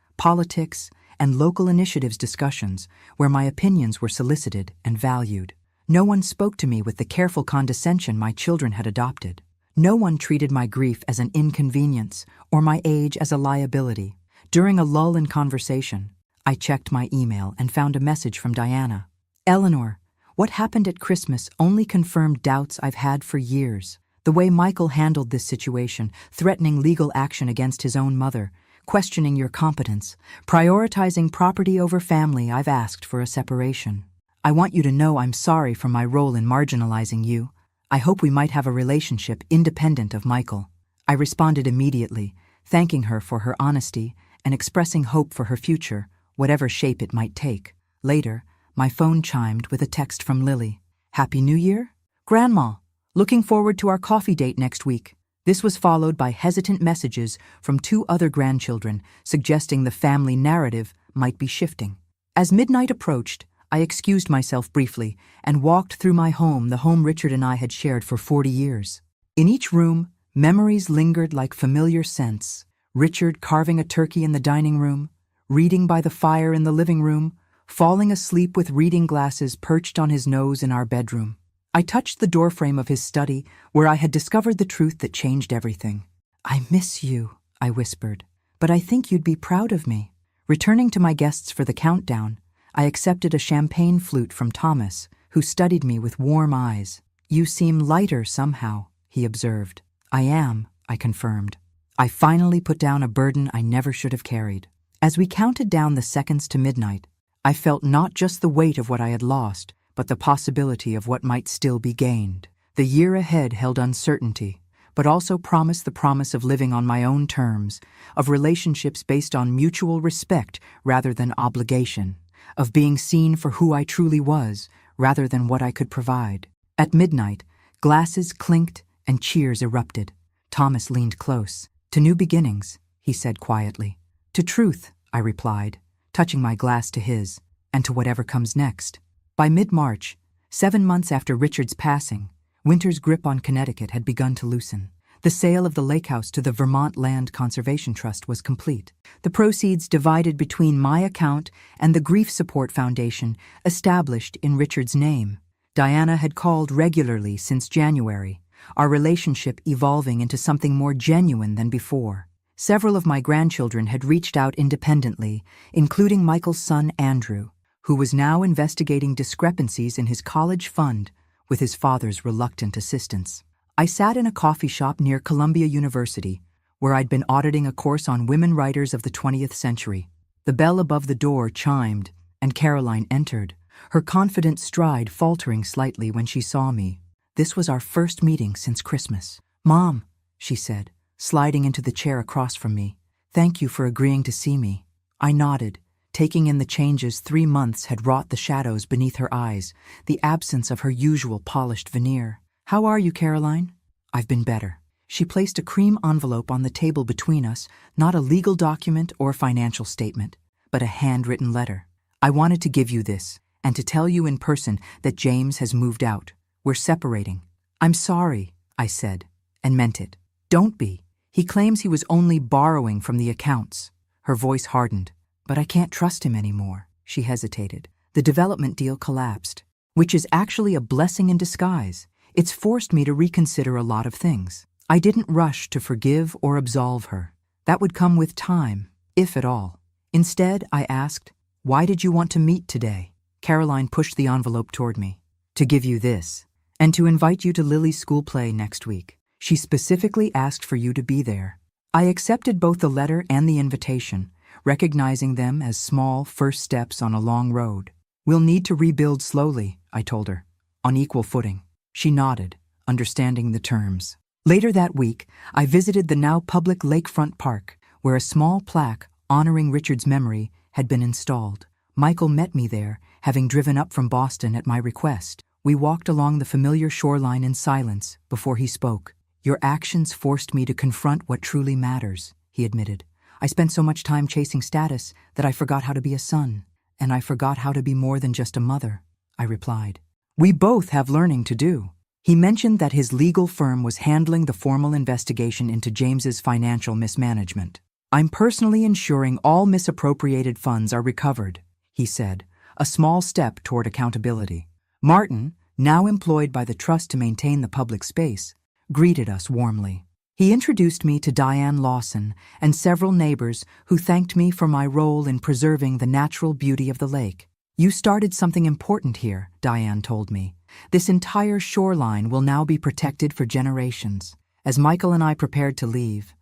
S1: politics, and local initiatives discussions where my opinions were solicited and valued. No one spoke to me with the careful condescension my children had adopted. No one treated my grief as an inconvenience or my age as a liability. During a lull in conversation, I checked my email and found a message from Diana. Eleanor, what happened at Christmas only confirmed doubts I've had for years. The way Michael handled this situation, threatening legal action against his own mother, questioning your competence, prioritizing property over family. I've asked for a separation. I want you to know I'm sorry for my role in marginalizing you. I hope we might have a relationship independent of Michael. I responded immediately, thanking her for her honesty and expressing hope for her future, whatever shape it might take. Later, my phone chimed with a text from Lily. Happy New Year? Grandma, looking forward to our coffee date next week. This was followed by hesitant messages from 2 other grandchildren suggesting the family narrative might be shifting. As midnight approached, I excused myself briefly and walked through my home, the home Richard and I had shared for 40 years. In each room, memories lingered like familiar scents. Richard carving a turkey in the dining room, reading by the fire in the living room, falling asleep with reading glasses perched on his nose in our bedroom. I touched the doorframe of his study, where I had discovered the truth that changed everything. I miss you, I whispered, but I think you'd be proud of me. Returning to my guests for the countdown, I accepted a champagne flute from Thomas, who studied me with warm eyes. You seem lighter somehow, he observed. I am, I confirmed. I finally put down a burden I never should have carried. As we counted down the seconds to midnight, I felt not just the weight of what I had lost, but the possibility of what might still be gained. The year ahead held uncertainty, but also promised the promise of living on my own terms, of relationships based on mutual respect rather than obligation, of being seen for who I truly was rather than what I could provide. At midnight, glasses clinked and cheers erupted. Thomas leaned close. To new beginnings, he said quietly. To truth, I replied, touching my glass to his, and to whatever comes next. By mid-March, 7 months after Richard's passing, winter's grip on Connecticut had begun to loosen. The sale of the lake house to the Vermont Land Conservation Trust was complete. The proceeds divided between my account and the Grief Support Foundation established in Richard's name. Diana had called regularly since January, our relationship evolving into something more genuine than before. Several of my grandchildren had reached out independently, including Michael's son Andrew, who was now investigating discrepancies in his college fund with his father's reluctant assistance. I sat in a coffee shop near Columbia University, where I'd been auditing a course on women writers of the 20th century. The bell above the door chimed, and Caroline entered, her confident stride faltering slightly when she saw me. This was our first meeting since Christmas. Mom, she said, sliding into the chair across from me. Thank you for agreeing to see me. I nodded, taking in the changes 3 months had wrought the shadows beneath her eyes, the absence of her usual polished veneer. How are you, Caroline? I've been better. She placed a cream envelope on the table between us, not a legal document or financial statement, but a handwritten letter. I wanted to give you this, and to tell you in person that James has moved out. We're separating. I'm sorry, I said, and meant it. Don't be. He claims he was only borrowing from the accounts. Her voice hardened. But I can't trust him anymore. She hesitated. The development deal collapsed, which is actually a blessing in disguise. It's forced me to reconsider a lot of things. I didn't rush to forgive or absolve her. That would come with time, if at all. Instead, I asked, "Why did you want to meet today?" Caroline pushed the envelope toward me. "To give you this, and to invite you to Lily's school play next week. She specifically asked for you to be there." I accepted both the letter and the invitation, recognizing them as small first steps on a long road. "We'll need to rebuild slowly," I told her, "on equal footing." She nodded, understanding the terms. Later that week, I visited the now public lakefront park, where a small plaque honoring Richard's memory had been installed. Michael met me there, having driven up from Boston at my request. We walked along the familiar shoreline in silence before he spoke. "Your actions forced me to confront what truly matters," he admitted. "I spent so much time chasing status that I forgot how to be a son, and I forgot how to be more than just a mother," I replied. "We both have learning to do." He mentioned that his legal firm was handling the formal investigation into James's financial mismanagement. "I'm personally ensuring all misappropriated funds are recovered," he said, a small step toward accountability. Martin, now employed by the trust to maintain the public space, greeted us warmly. He introduced me to Diane Lawson and several neighbors who thanked me for my role in preserving the natural beauty of the lake. "You started something important here," Diane told me. "This entire shoreline will now be protected for generations." As Michael and I prepared to leave,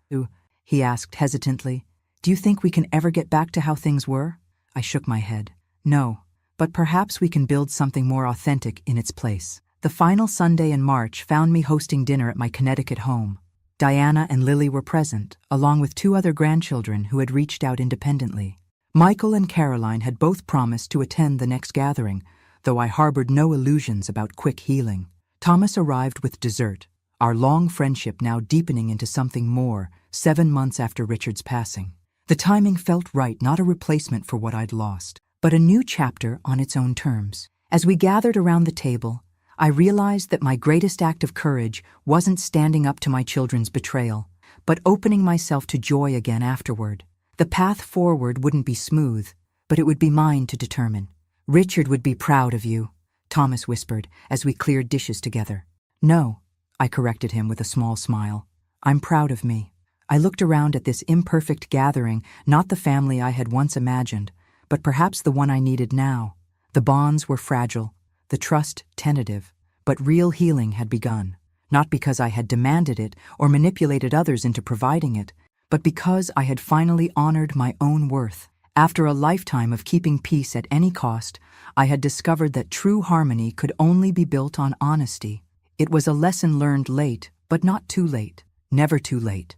S1: he asked hesitantly, "Do you think we can ever get back to how things were?" I shook my head. "No, but perhaps we can build something more authentic in its place." The final Sunday in March found me hosting dinner at my Connecticut home. Diana and Lily were present, along with 2 other grandchildren who had reached out independently. Michael and Caroline had both promised to attend the next gathering, though I harbored no illusions about quick healing. Thomas arrived with dessert, our long friendship now deepening into something more 7 months after Richard's passing. The timing felt right, not a replacement for what I'd lost, but a new chapter on its own terms. As we gathered around the table, I realized that my greatest act of courage wasn't standing up to my children's betrayal, but opening myself to joy again afterward. The path forward wouldn't be smooth, but it would be mine to determine. "Richard would be proud of you," Thomas whispered as we cleared dishes together. "No," I corrected him with a small smile. "I'm proud of me." I looked around at this imperfect gathering, not the family I had once imagined, but perhaps the one I needed now. The bonds were fragile, the trust tentative, but real healing had begun, not because I had demanded it or manipulated others into providing it, but because I had finally honored my own worth. After a lifetime of keeping peace at any cost, I had discovered that true harmony could only be built on honesty. It was a lesson learned late, but not too late. Never too late.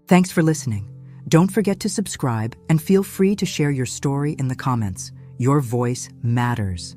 S1: Thanks for listening. Don't forget to subscribe and feel free to share your story in the comments. Your voice matters.